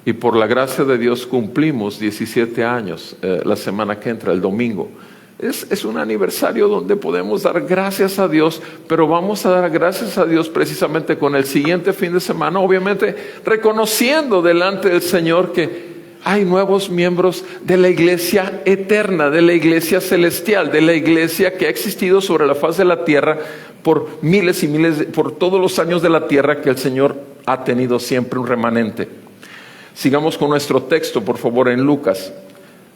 Y por la gracia de Dios cumplimos 17 años la semana que entra, el domingo. Es un aniversario donde podemos dar gracias a Dios, pero vamos a dar gracias a Dios precisamente con el siguiente fin de semana, obviamente reconociendo delante del Señor que hay nuevos miembros de la iglesia eterna, de la iglesia celestial, de la iglesia que ha existido sobre la faz de la tierra por miles y miles, por todos los años de la tierra que el Señor ha tenido siempre un remanente. Sigamos con nuestro texto, por favor, en Lucas.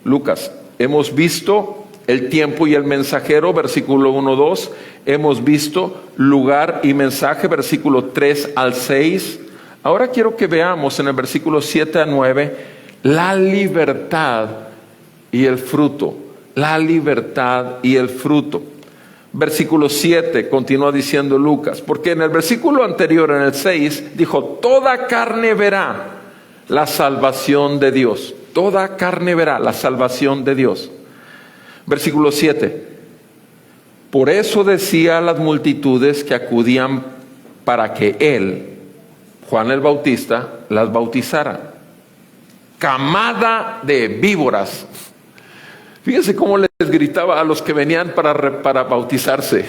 Lucas, hemos visto el tiempo y el mensajero, versículo 1-2. Hemos visto lugar y mensaje, versículo 3 al 6. Ahora quiero que veamos en el versículo 7-9 la libertad y el fruto. La libertad y el fruto. Versículo 7 continúa diciendo Lucas, porque en el versículo anterior, en el 6, dijo: toda carne verá la salvación de Dios. Toda carne verá la salvación de Dios. Versículo 7. Por eso decía a las multitudes que acudían para que él, Juan el Bautista, las bautizara. Camada de víboras. Fíjense cómo les gritaba a los que venían para bautizarse.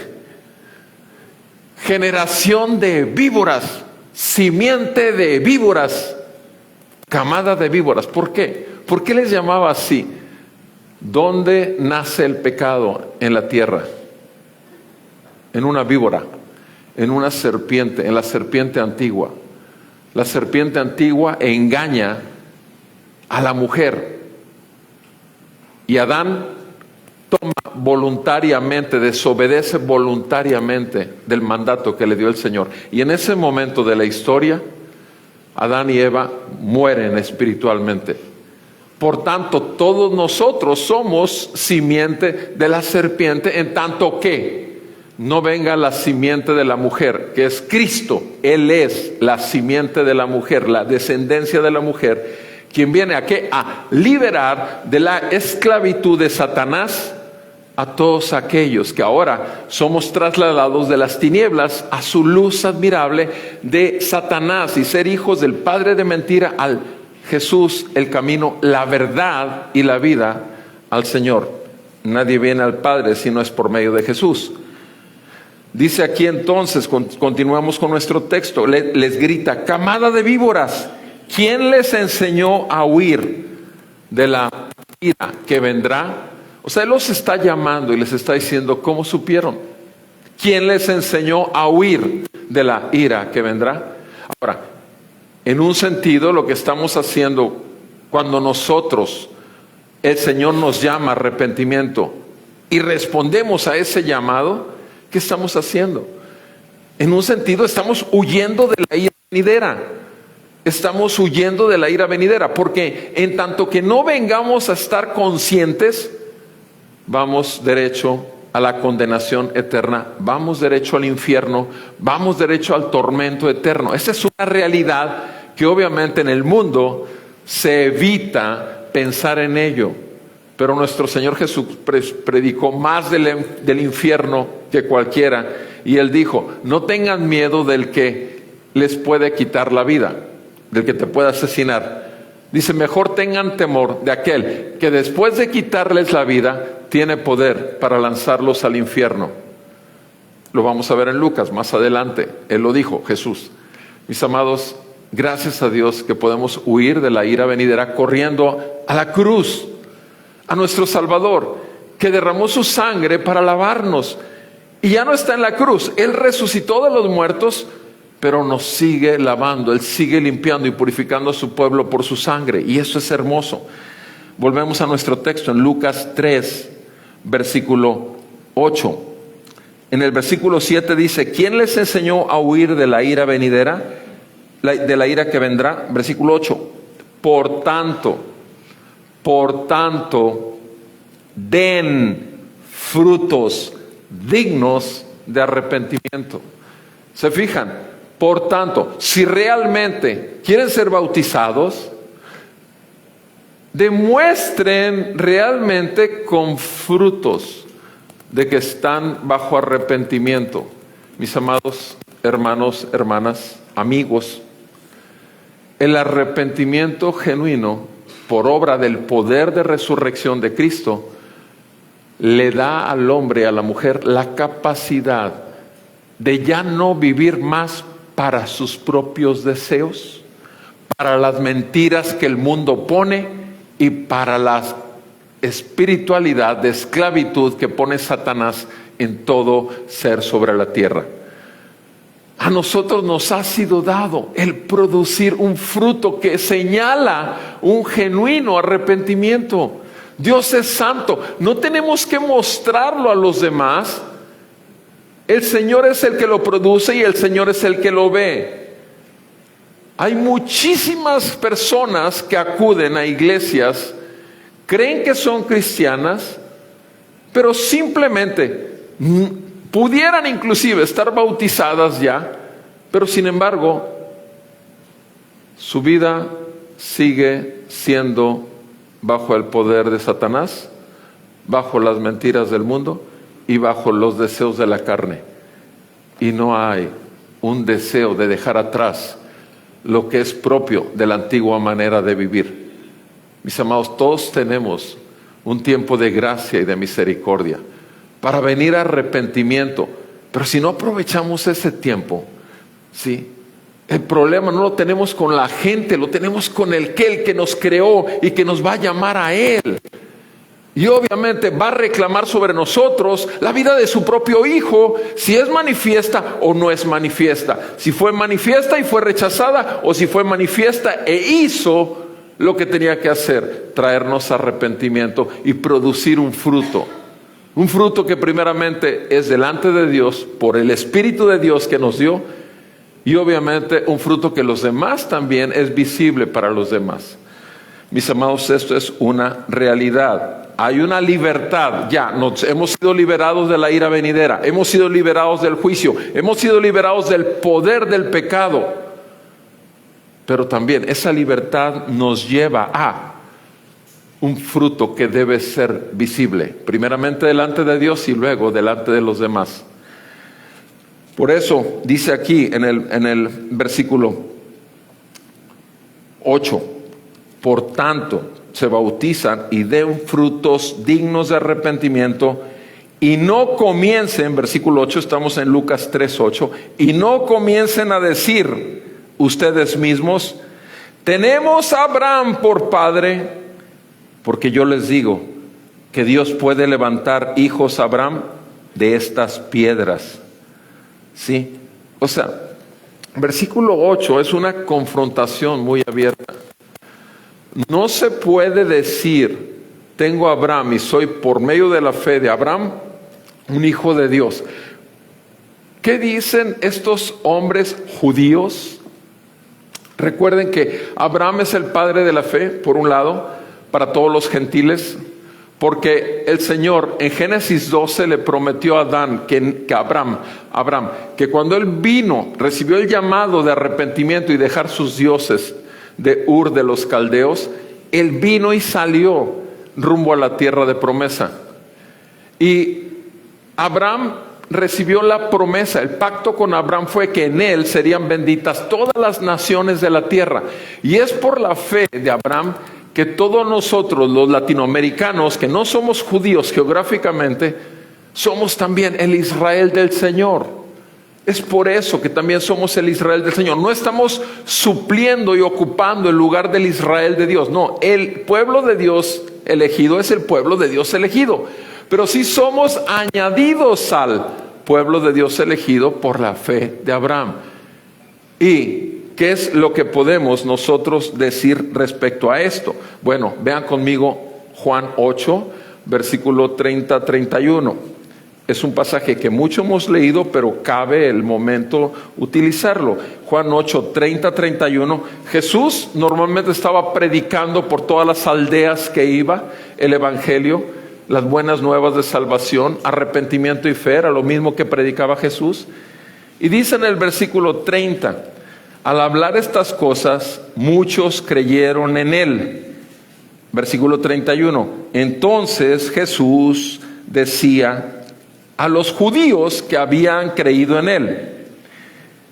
Generación de víboras, simiente de víboras. Camada de víboras. ¿Por qué? ¿Por qué les llamaba así? ¿Dónde nace el pecado en la tierra? En una víbora, en una serpiente, en la serpiente antigua. La serpiente antigua engaña a la mujer. Y Adán toma voluntariamente, desobedece voluntariamente del mandato que le dio el Señor. Y en ese momento de la historia, Adán y Eva mueren espiritualmente. Por tanto, todos nosotros somos simiente de la serpiente, en tanto que no venga la simiente de la mujer, que es Cristo. Él es la simiente de la mujer, la descendencia de la mujer, quien viene a ¿qué? A liberar de la esclavitud de Satanás a todos aquellos que ahora somos trasladados de las tinieblas a su luz admirable de Satanás y ser hijos del padre de mentira al Jesús, el camino, la verdad y la vida, al Señor. Nadie viene al Padre si no es por medio de Jesús. Dice aquí entonces, continuamos con nuestro texto, les grita: camada de víboras, ¿quién les enseñó a huir de la ira que vendrá? O sea, Él los está llamando y les está diciendo: ¿cómo supieron? ¿Quién les enseñó a huir de la ira que vendrá? Ahora, en un sentido, lo que estamos haciendo cuando nosotros, el Señor nos llama a arrepentimiento y respondemos a ese llamado, ¿qué estamos haciendo? En un sentido, estamos huyendo de la ira venidera. Estamos huyendo de la ira venidera, porque en tanto que no vengamos a estar conscientes, vamos derecho a la condenación eterna, vamos derecho al infierno, vamos derecho al tormento eterno. Esa es una realidad que obviamente en el mundo se evita pensar en ello, pero nuestro Señor Jesús predicó más del infierno que cualquiera, y Él dijo: no tengan miedo del que les puede quitar la vida, del que te puede asesinar. Dice: mejor tengan temor de aquel que después de quitarles la vida tiene poder para lanzarlos al infierno. Lo vamos a ver en Lucas más adelante. Él lo dijo, Jesús. Mis amados, gracias a Dios que podemos huir de la ira venidera corriendo a la cruz, a nuestro Salvador, que derramó su sangre para lavarnos. Y ya no está en la cruz. Él resucitó de los muertos, pero nos sigue lavando. Él sigue limpiando y purificando a su pueblo por su sangre. Y eso es hermoso. Volvemos a nuestro texto en Lucas 3, versículo 8. En el versículo 7 dice: ¿quién les enseñó a huir de la ira venidera? De la ira que vendrá. Versículo 8. Por tanto, den frutos dignos de arrepentimiento. ¿Se fijan? Por tanto, si realmente quieren ser bautizados, demuestren realmente con frutos de que están bajo arrepentimiento. Mis amados hermanos, hermanas, amigos, el arrepentimiento genuino por obra del poder de resurrección de Cristo le da al hombre y a la mujer la capacidad de ya no vivir más para sus propios deseos, para las mentiras que el mundo pone y para la espiritualidad de esclavitud que pone Satanás en todo ser sobre la tierra. A nosotros nos ha sido dado el producir un fruto que señala un genuino arrepentimiento. Dios es santo, no tenemos que mostrarlo a los demás. El Señor es el que lo produce y el Señor es el que lo ve. Hay muchísimas personas que acuden a iglesias, creen que son cristianas, pero simplemente pudieran inclusive estar bautizadas ya, pero sin embargo, su vida sigue siendo bajo el poder de Satanás, bajo las mentiras del mundo y bajo los deseos de la carne. Y no hay un deseo de dejar atrás lo que es propio de la antigua manera de vivir. Mis amados, todos tenemos un tiempo de gracia y de misericordia para venir a arrepentimiento, pero si no aprovechamos ese tiempo, ¿sí? El problema no lo tenemos con la gente, lo tenemos con el que nos creó y que nos va a llamar a Él. Y obviamente va a reclamar sobre nosotros la vida de su propio Hijo, si es manifiesta o no es manifiesta, si fue manifiesta y fue rechazada, o si fue manifiesta e hizo lo que tenía que hacer, traernos arrepentimiento y producir un fruto que primeramente es delante de Dios, por el Espíritu de Dios que nos dio, y obviamente un fruto que los demás también es visible para los demás. Mis amados, esto es una realidad. Hay una libertad, ya hemos sido liberados de la ira venidera, hemos sido liberados del juicio, hemos sido liberados del poder del pecado. Pero también esa libertad nos lleva a un fruto que debe ser visible, primeramente delante de Dios y luego delante de los demás. Por eso dice aquí en el versículo 8, por tanto, se bautizan y den frutos dignos de arrepentimiento y no comiencen, versículo 8, estamos en Lucas 3:8, y no comiencen a decir ustedes mismos, tenemos a Abraham por padre, porque yo les digo que Dios puede levantar hijos a Abraham de estas piedras. ¿Sí? O sea, versículo 8 es una confrontación muy abierta. No se puede decir, tengo a Abraham y soy por medio de la fe de Abraham un hijo de Dios. ¿Qué dicen estos hombres judíos? Recuerden que Abraham es el padre de la fe, por un lado, para todos los gentiles, porque el Señor en Génesis 12 le prometió a Adán, Abraham, que cuando él vino, recibió el llamado de arrepentimiento y dejar sus dioses de Ur de los caldeos, él vino y salió rumbo a la tierra de promesa. Y Abraham recibió la promesa, el pacto con Abraham fue que en él serían benditas todas las naciones de la tierra. Y es por la fe de Abraham que todos nosotros los latinoamericanos, que no somos judíos geográficamente, somos también el Israel del Señor. Es por eso que también somos el Israel del Señor. No estamos supliendo y ocupando el lugar del Israel de Dios. No, el pueblo de Dios elegido es el pueblo de Dios elegido. Pero sí somos añadidos al pueblo de Dios elegido por la fe de Abraham. ¿Y qué es lo que podemos nosotros decir respecto a esto? Bueno, vean conmigo Juan 8, versículo 30-31. Es un pasaje que mucho hemos leído, pero cabe el momento utilizarlo. Juan 8, 30-31. Jesús normalmente estaba predicando por todas las aldeas que iba el evangelio. las buenas nuevas de salvación, arrepentimiento y fe, era lo mismo que predicaba Jesús. Y dice en el versículo 30, al hablar estas cosas, muchos creyeron en él. Versículo 31, entonces Jesús decía a los judíos que habían creído en él: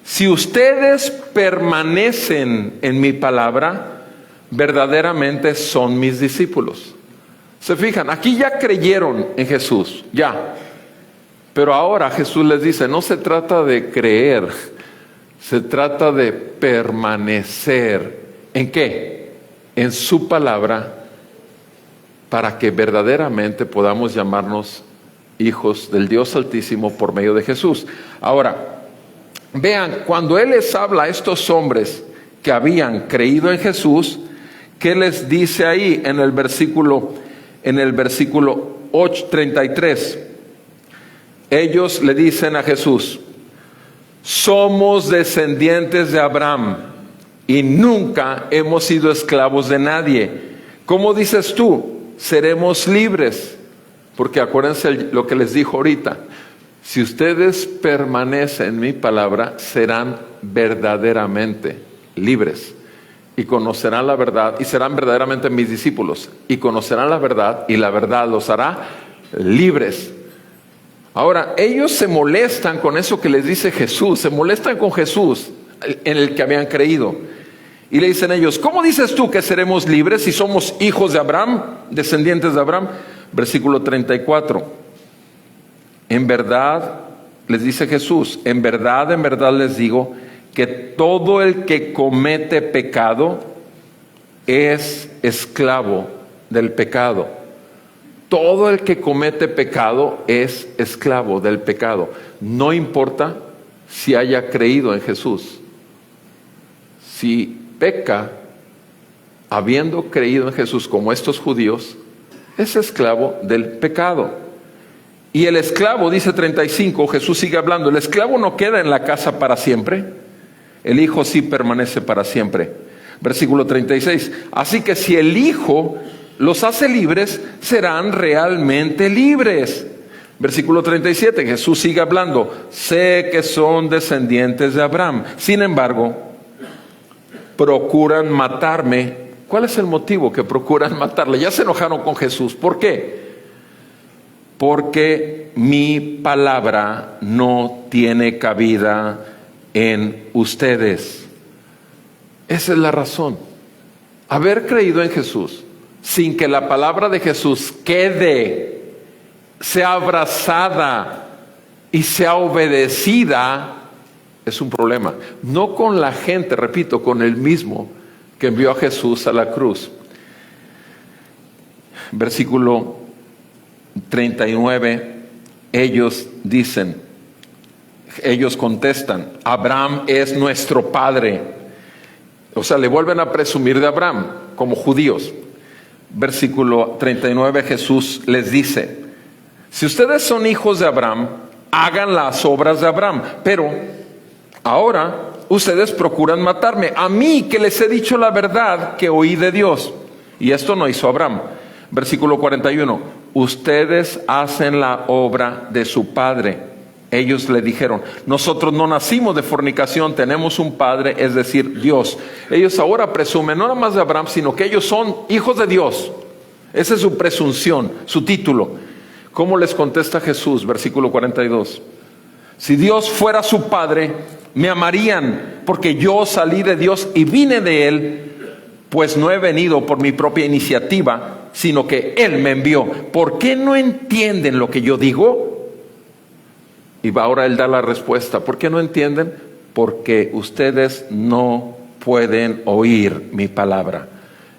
si ustedes permanecen en mi palabra, verdaderamente son mis discípulos. Se fijan, aquí ya creyeron en Jesús, ya. Pero ahora Jesús les dice, no se trata de creer, se trata de permanecer. ¿En qué? En su palabra, para que verdaderamente podamos llamarnos hijos del Dios Altísimo por medio de Jesús. Ahora, vean, cuando Él les habla a estos hombres que habían creído en Jesús, ¿qué les dice ahí en el versículo 33? Ellos le dicen a Jesús: somos descendientes de Abraham y nunca hemos sido esclavos de nadie. ¿Cómo dices tú? Seremos libres. Porque acuérdense lo que les dijo ahorita: si ustedes permanecen en mi palabra, serán verdaderamente libres y conocerán la verdad y serán verdaderamente mis discípulos y conocerán la verdad y la verdad los hará libres. Ahora, ellos se molestan con eso que les dice Jesús, se molestan con Jesús en el que habían creído. Y le dicen ellos: ¿cómo dices tú que seremos libres si somos hijos de Abraham, descendientes de Abraham? Versículo 34. En verdad, les dice Jesús, en verdad les digo que todo el que comete pecado es esclavo del pecado. Todo el que comete pecado es esclavo del pecado. No importa si haya creído en Jesús. Si peca habiendo creído en Jesús, como estos judíos, es esclavo del pecado. Y el esclavo, dice 35, Jesús sigue hablando, el esclavo no queda en la casa para siempre, el Hijo sí permanece para siempre. Versículo 36, así que si el Hijo los hace libres, serán realmente libres. Versículo 37, Jesús sigue hablando, sé que son descendientes de Abraham, sin embargo, procuran matarme. ¿Cuál es el motivo que procuran matarle? Ya se enojaron con Jesús. ¿Por qué? Porque mi palabra no tiene cabida en ustedes. Esa es la razón. Haber creído en Jesús sin que la palabra de Jesús quede, sea abrazada y sea obedecida, es un problema. No con la gente, repito, con el mismo que envió a Jesús a la cruz. Versículo 39, ellos contestan: Abraham es nuestro padre. O sea, le vuelven a presumir de Abraham como judíos. Versículo 39, Jesús les dice: si ustedes son hijos de Abraham, hagan las obras de Abraham. Pero ahora ustedes procuran matarme, a mí que les he dicho la verdad que oí de Dios. Y esto no hizo Abraham. Versículo 41, ustedes hacen la obra de su padre. Ellos le dijeron: nosotros no nacimos de fornicación, tenemos un padre, es decir, Dios. Ellos ahora presumen no nada más de Abraham, sino que ellos son hijos de Dios. Esa es su presunción, su título. ¿Cómo les contesta Jesús? Versículo 42. Si Dios fuera su padre, me amarían, porque yo salí de Dios y vine de Él, pues no he venido por mi propia iniciativa, sino que Él me envió. ¿Por qué no entienden lo que yo digo? Y ahora Él da la respuesta. ¿Por qué no entienden? Porque ustedes no pueden oír mi palabra.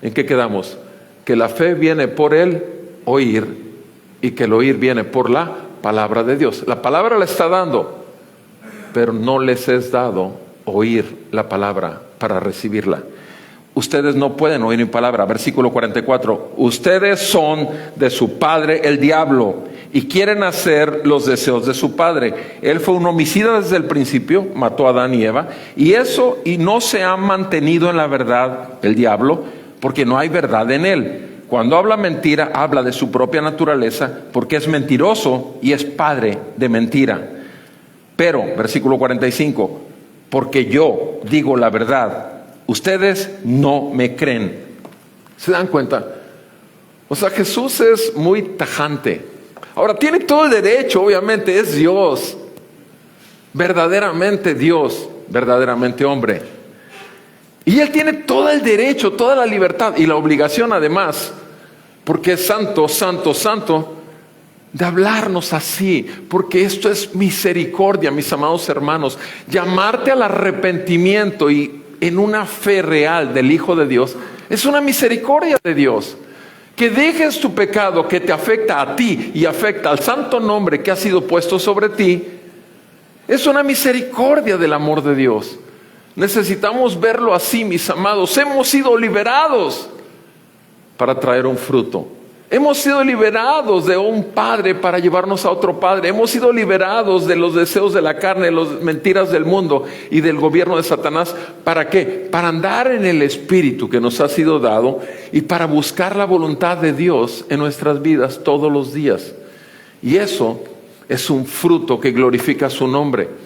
¿En qué quedamos? Que la fe viene por el oír y que el oír viene por la palabra de Dios. La palabra la está dando, pero no les es dado oír la palabra para recibirla. Ustedes no pueden oír mi palabra. Versículo 44. Ustedes son de su padre el diablo y quieren hacer los deseos de su padre. Él fue un homicida desde el principio, mató a Adán y Eva, y no se ha mantenido en la verdad el diablo, porque no hay verdad en él. Cuando habla mentira, habla de su propia naturaleza, porque es mentiroso y es padre de mentira. Pero, versículo 45, porque yo digo la verdad, ustedes no me creen. ¿Se dan cuenta? O sea, Jesús es muy tajante. Ahora, tiene todo el derecho, obviamente, es Dios. Verdaderamente Dios, verdaderamente hombre. Y Él tiene todo el derecho, toda la libertad y la obligación además, porque es santo, santo, santo, de hablarnos así, porque esto es misericordia, mis amados hermanos. Llamarte al arrepentimiento y en una fe real del Hijo de Dios, es una misericordia de Dios. Que dejes tu pecado que te afecta a ti y afecta al santo nombre que ha sido puesto sobre ti, es una misericordia del amor de Dios. Necesitamos verlo así, mis amados. Hemos sido liberados para traer un fruto. Hemos sido liberados de un padre para llevarnos a otro padre. Hemos sido liberados de los deseos de la carne, de las mentiras del mundo y del gobierno de Satanás. ¿Para qué? Para andar en el Espíritu que nos ha sido dado y para buscar la voluntad de Dios en nuestras vidas todos los días. Y eso es un fruto que glorifica su nombre.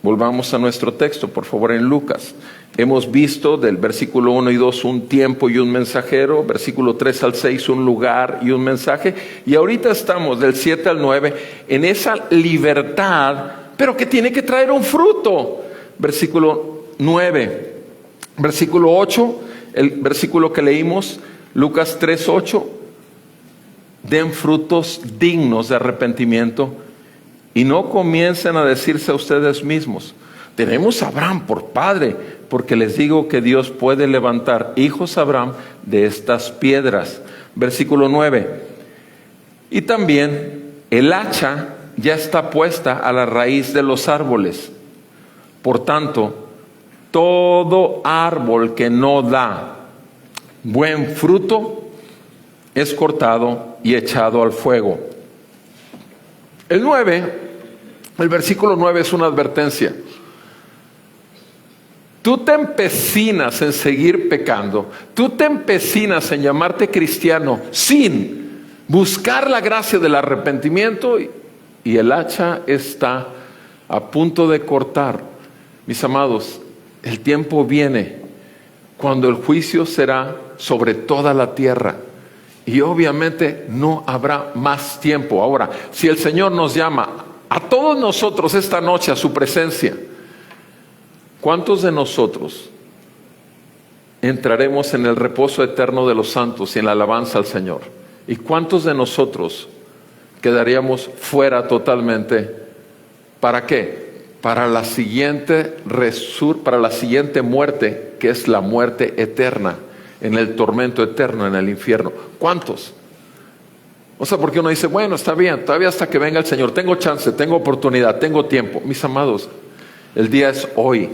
Volvamos a nuestro texto, por favor, en Lucas. Hemos visto del versículo 1 y 2 un tiempo y un mensajero, versículo 3 al 6 un lugar y un mensaje, y ahorita estamos del 7 al 9 en esa libertad, pero que tiene que traer un fruto. Versículo 9, versículo 8, el versículo que leímos, Lucas 3, 8, den frutos dignos de arrepentimiento y no comiencen a decirse a ustedes mismos, tenemos a Abraham por padre, porque les digo que Dios puede levantar hijos a Abraham de estas piedras. Versículo 9. Y también el hacha ya está puesta a la raíz de los árboles. Por tanto, todo árbol que no da buen fruto es cortado y echado al fuego. El versículo 9 es una advertencia. Tú te empecinas en seguir pecando, tú te empecinas en llamarte cristiano sin buscar la gracia del arrepentimiento y el hacha está a punto de cortar. Mis amados, el tiempo viene cuando el juicio será sobre toda la tierra y obviamente no habrá más tiempo. Ahora, si el Señor nos llama a todos nosotros esta noche a su presencia, ¿cuántos de nosotros entraremos en el reposo eterno de los santos y en la alabanza al Señor? ¿Y cuántos de nosotros quedaríamos fuera totalmente? ¿Para qué? Para la siguiente muerte, que es la muerte eterna, en el tormento eterno, en el infierno. ¿Cuántos? O sea, porque uno dice, bueno, está bien, todavía hasta que venga el Señor, tengo chance, tengo oportunidad, tengo tiempo. Mis amados, el día es hoy.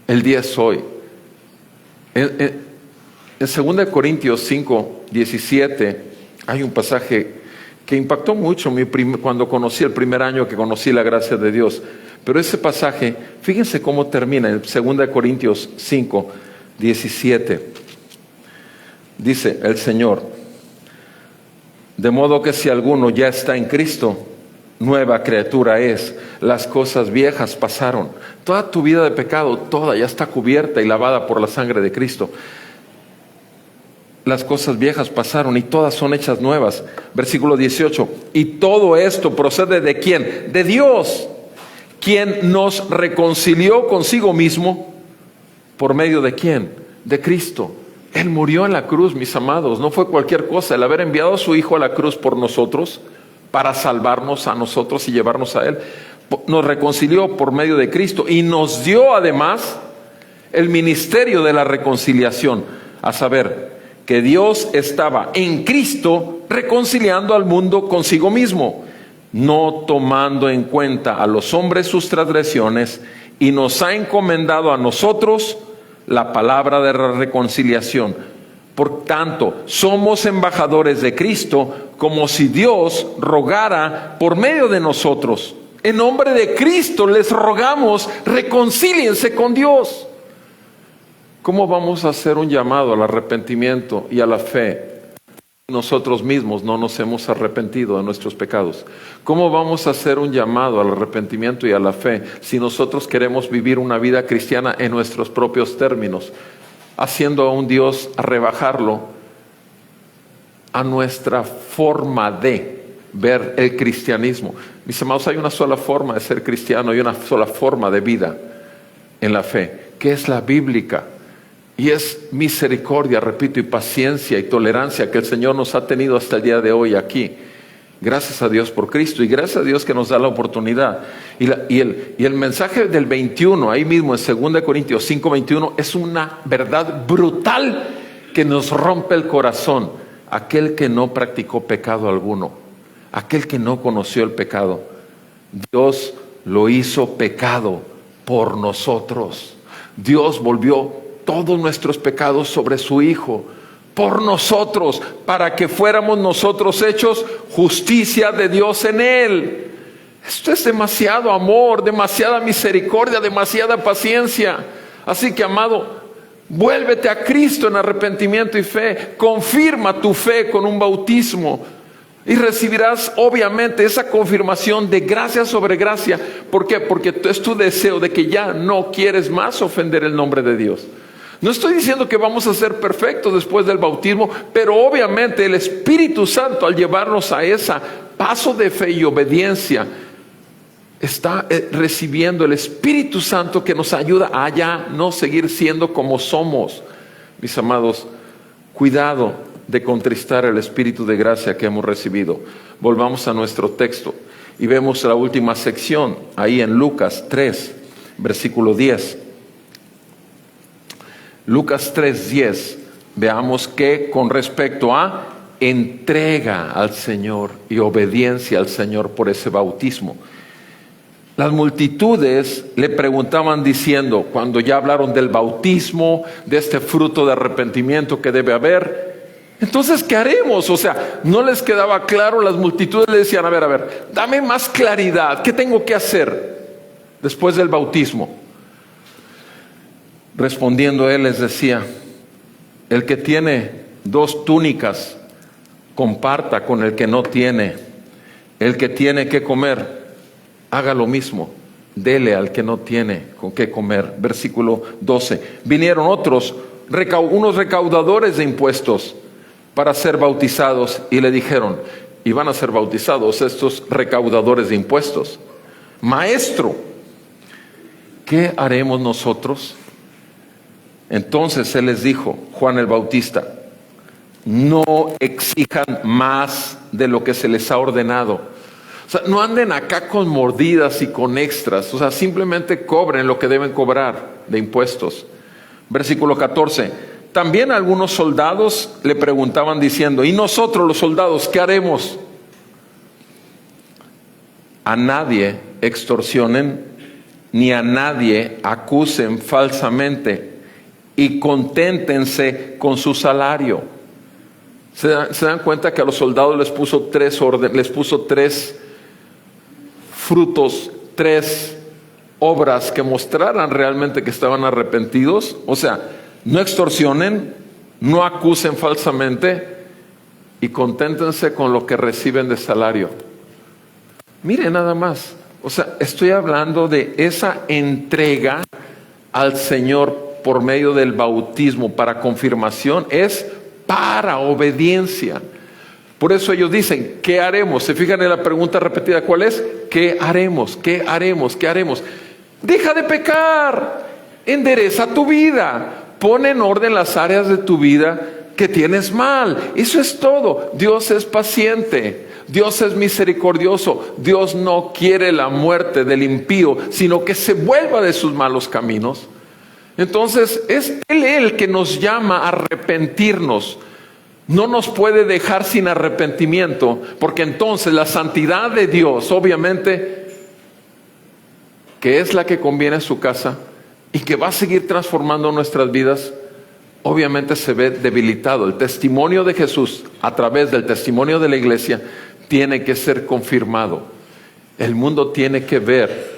El día es hoy. En 2 Corintios 5, 17 hay un pasaje que impactó mucho cuando conocí el primer año que conocí la gracia de Dios. Pero ese pasaje, fíjense cómo termina en 2 Corintios 5, 17. Dice el Señor, de modo que si alguno ya está en Cristo, nueva criatura es, las cosas viejas pasaron. Toda tu vida de pecado, toda ya está cubierta y lavada por la sangre de Cristo. Las cosas viejas pasaron y todas son hechas nuevas. Versículo 18. Y todo esto procede ¿de quién? De Dios, quien nos reconcilió consigo mismo. ¿Por medio de quién? De Cristo. Él murió en la cruz, mis amados. No fue cualquier cosa. El haber enviado a su Hijo a la cruz por nosotros, para salvarnos a nosotros y llevarnos a Él, nos reconcilió por medio de Cristo y nos dio además el ministerio de la reconciliación, a saber, que Dios estaba en Cristo reconciliando al mundo consigo mismo, no tomando en cuenta a los hombres sus transgresiones, y nos ha encomendado a nosotros la palabra de la reconciliación. Por tanto, somos embajadores de Cristo, como si Dios rogara por medio de nosotros. En nombre de Cristo les rogamos, reconcíliense con Dios. ¿Cómo vamos a hacer un llamado al arrepentimiento y a la fe? Nosotros mismos no nos hemos arrepentido de nuestros pecados. ¿Cómo vamos a hacer un llamado al arrepentimiento y a la fe si nosotros queremos vivir una vida cristiana en nuestros propios términos, haciendo a un Dios a rebajarlo a nuestra forma de ver el cristianismo? Mis amados, hay una sola forma de ser cristiano y una sola forma de vida en la fe, que es la bíblica. Y es misericordia, repito, y paciencia y tolerancia que el Señor nos ha tenido hasta el día de hoy aquí. Gracias a Dios por Cristo y gracias a Dios que nos da la oportunidad. Y el mensaje del 21, ahí mismo en 2 Corintios 5:21, es una verdad brutal que nos rompe el corazón. Aquel que no practicó pecado alguno, aquel que no conoció el pecado, Dios lo hizo pecado por nosotros. Dios volvió todos nuestros pecados sobre su Hijo, por nosotros, para que fuéramos nosotros hechos justicia de Dios en Él. Esto es demasiado amor, demasiada misericordia, demasiada paciencia. Así que, amado, vuélvete a Cristo en arrepentimiento y fe. Confirma tu fe con un bautismo y recibirás obviamente esa confirmación de gracia sobre gracia. ¿Por qué? Porque es tu deseo de que ya no quieres más ofender el nombre de Dios. No estoy diciendo que vamos a ser perfectos después del bautismo, pero obviamente el Espíritu Santo, al llevarnos a ese paso de fe y obediencia, está recibiendo el Espíritu Santo que nos ayuda a ya no seguir siendo como somos. Mis amados, cuidado de contristar el Espíritu de gracia que hemos recibido. Volvamos a nuestro texto y vemos la última sección, ahí en Lucas 3, versículo 10. Lucas 3:10, veamos que con respecto a entrega al Señor y obediencia al Señor por ese bautismo. Las multitudes le preguntaban diciendo, cuando ya hablaron del bautismo, de este fruto de arrepentimiento que debe haber, entonces, ¿qué haremos? O sea, no les quedaba claro. Las multitudes le decían, a ver, dame más claridad, ¿qué tengo que hacer después del bautismo? Respondiendo él les decía, el que tiene 2 túnicas, comparta con el que no tiene. El que tiene que comer, haga lo mismo, dele al que no tiene con qué comer. Versículo 12, vinieron otros, unos recaudadores de impuestos para ser bautizados y le dijeron, y van a ser bautizados estos recaudadores de impuestos, Maestro, ¿qué haremos nosotros? Entonces él les dijo, Juan el Bautista, no exijan más de lo que se les ha ordenado. O sea, no anden acá con mordidas y con extras. O sea, simplemente cobren lo que deben cobrar de impuestos. Versículo 14. También algunos soldados le preguntaban diciendo, ¿y nosotros los soldados qué haremos? A nadie extorsionen, ni a nadie acusen falsamente, y conténtense con su salario. ¿Se dan cuenta que a los soldados les puso 3 frutos, 3 obras que mostraran realmente que estaban arrepentidos? O sea, no extorsionen, no acusen falsamente y conténtense con lo que reciben de salario. Mire nada más, o sea, estoy hablando de esa entrega al Señor por medio del bautismo para confirmación, es para obediencia. Por eso ellos dicen, ¿qué haremos? Se fijan en la pregunta repetida, ¿cuál es? ¿Qué haremos? ¿Qué haremos? ¿Qué haremos? Deja de pecar, endereza tu vida, pon en orden las áreas de tu vida que tienes mal. Eso es todo. Dios es paciente, Dios es misericordioso, Dios no quiere la muerte del impío, sino que se vuelva de sus malos caminos. Entonces es Él el que nos llama a arrepentirnos. No nos puede dejar sin arrepentimiento, porque entonces la santidad de Dios, obviamente, que es la que conviene a su casa y que va a seguir transformando nuestras vidas, obviamente se ve debilitado. El testimonio de Jesús a través del testimonio de la iglesia tiene que ser confirmado. El mundo tiene que ver.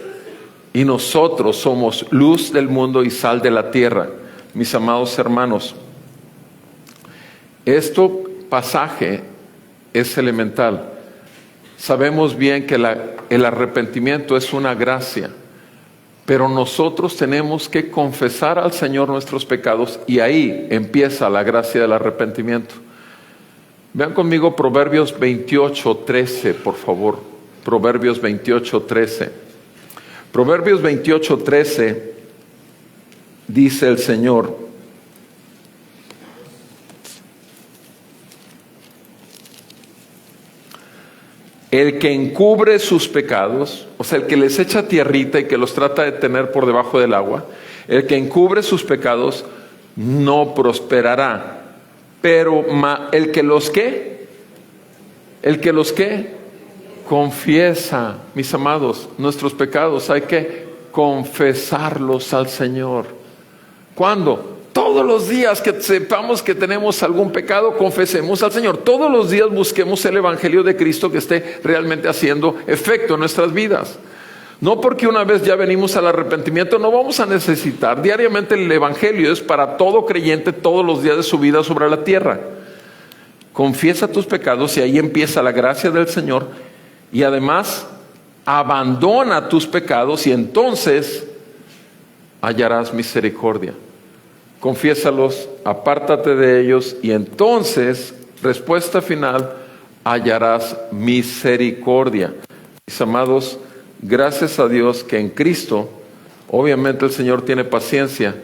Y nosotros somos luz del mundo y sal de la tierra. mis amados hermanos, este pasaje es elemental. Sabemos bien que el arrepentimiento es una gracia, pero nosotros tenemos que confesar al Señor nuestros pecados y ahí empieza la gracia del arrepentimiento. Vean conmigo Proverbios 28:13, por favor. Proverbios 28:13. Proverbios 28:13 dice el Señor: el que encubre sus pecados, o sea, el que les echa tierrita y que los trata de tener por debajo del agua, el que encubre sus pecados no prosperará. Pero el que los confiesa, mis amados, nuestros pecados hay que confesarlos al Señor. ¿Cuándo? Todos los días que sepamos que tenemos algún pecado, confesemos al Señor. Todos los días busquemos el Evangelio de Cristo que esté realmente haciendo efecto en nuestras vidas. No porque una vez ya venimos al arrepentimiento, no vamos a necesitar. Diariamente el Evangelio es para todo creyente todos los días de su vida sobre la tierra. Confiesa tus pecados y ahí empieza la gracia del Señor. Y además, abandona tus pecados y entonces hallarás misericordia. Confiésalos, apártate de ellos y entonces, respuesta final, hallarás misericordia. Mis amados, gracias a Dios que en Cristo, obviamente el Señor tiene paciencia,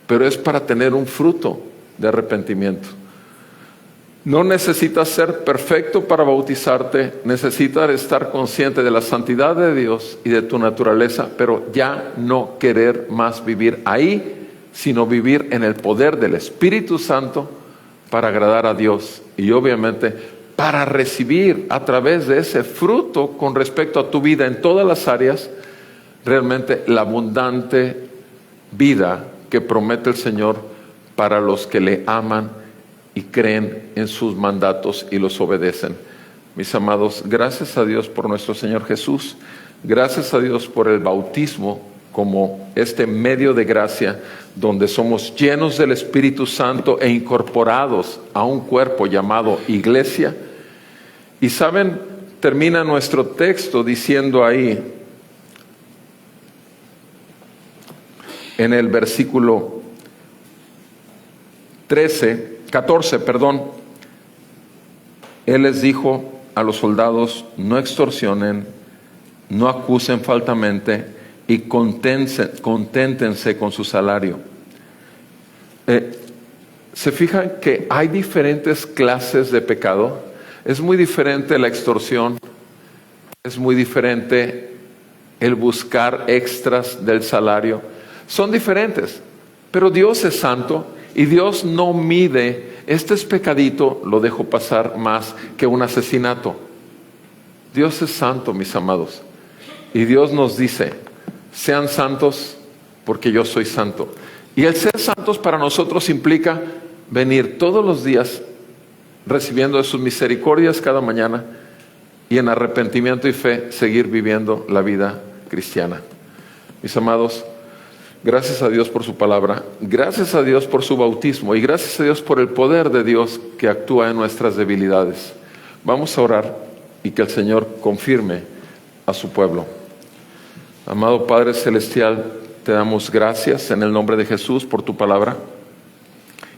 pero es para tener un fruto de arrepentimiento. No necesitas ser perfecto para bautizarte, necesitas estar consciente de la santidad de Dios y de tu naturaleza, pero ya no querer más vivir ahí, sino vivir en el poder del Espíritu Santo para agradar a Dios y obviamente para recibir a través de ese fruto con respecto a tu vida en todas las áreas, realmente la abundante vida que promete el Señor para los que le aman y creen en sus mandatos y los obedecen. Mis amados, gracias a Dios por nuestro Señor Jesús, gracias a Dios por el bautismo como este medio de gracia donde somos llenos del Espíritu Santo e incorporados a un cuerpo llamado iglesia. Y saben, termina nuestro texto diciendo ahí, en el versículo 14, Él les dijo a los soldados: no extorsionen, no acusen falsamente y conténtense con su salario. ¿Se fijan que hay diferentes clases de pecado? Es muy diferente la extorsión, es muy diferente el buscar extras del salario. Son diferentes, pero Dios es santo y Dios no mide, este es pecadito, lo dejo pasar más que un asesinato. Dios es santo, mis amados, y Dios nos dice: sean santos porque yo soy santo. Y el ser santos para nosotros implica venir todos los días recibiendo de sus misericordias cada mañana y en arrepentimiento y fe seguir viviendo la vida cristiana. Mis amados, gracias a Dios por su palabra, gracias a Dios por su bautismo y gracias a Dios por el poder de Dios que actúa en nuestras debilidades. Vamos a orar y que el Señor confirme a su pueblo. Amado Padre Celestial, te damos gracias en el nombre de Jesús por tu palabra.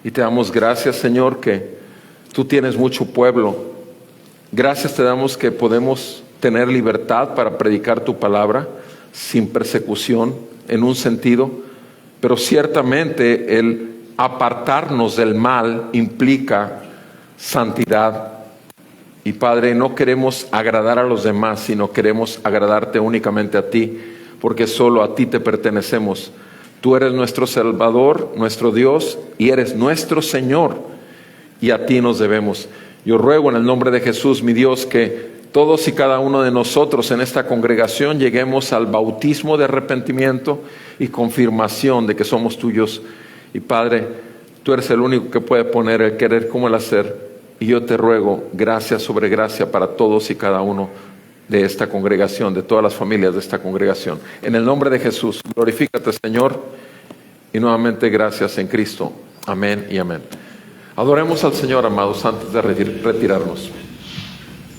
Y te damos gracias, Señor, que tú tienes mucho pueblo. Gracias te damos que podemos tener libertad para predicar tu palabra sin persecución en un sentido, pero ciertamente el apartarnos del mal implica santidad. Y Padre, no queremos agradar a los demás, sino queremos agradarte únicamente a ti, porque solo a ti te pertenecemos. Tú eres nuestro Salvador, nuestro Dios, y eres nuestro Señor, y a ti nos debemos. Yo ruego en el nombre de Jesús, mi Dios, que todos y cada uno de nosotros en esta congregación lleguemos al bautismo de arrepentimiento y confirmación de que somos tuyos. Y Padre, tú eres el único que puede poner el querer como el hacer. Y yo te ruego gracia sobre gracia para todos y cada uno de esta congregación, de todas las familias de esta congregación. En el nombre de Jesús, glorifícate, Señor, y nuevamente gracias en Cristo. Amén y amén. Adoremos al Señor, amados, antes de retirarnos.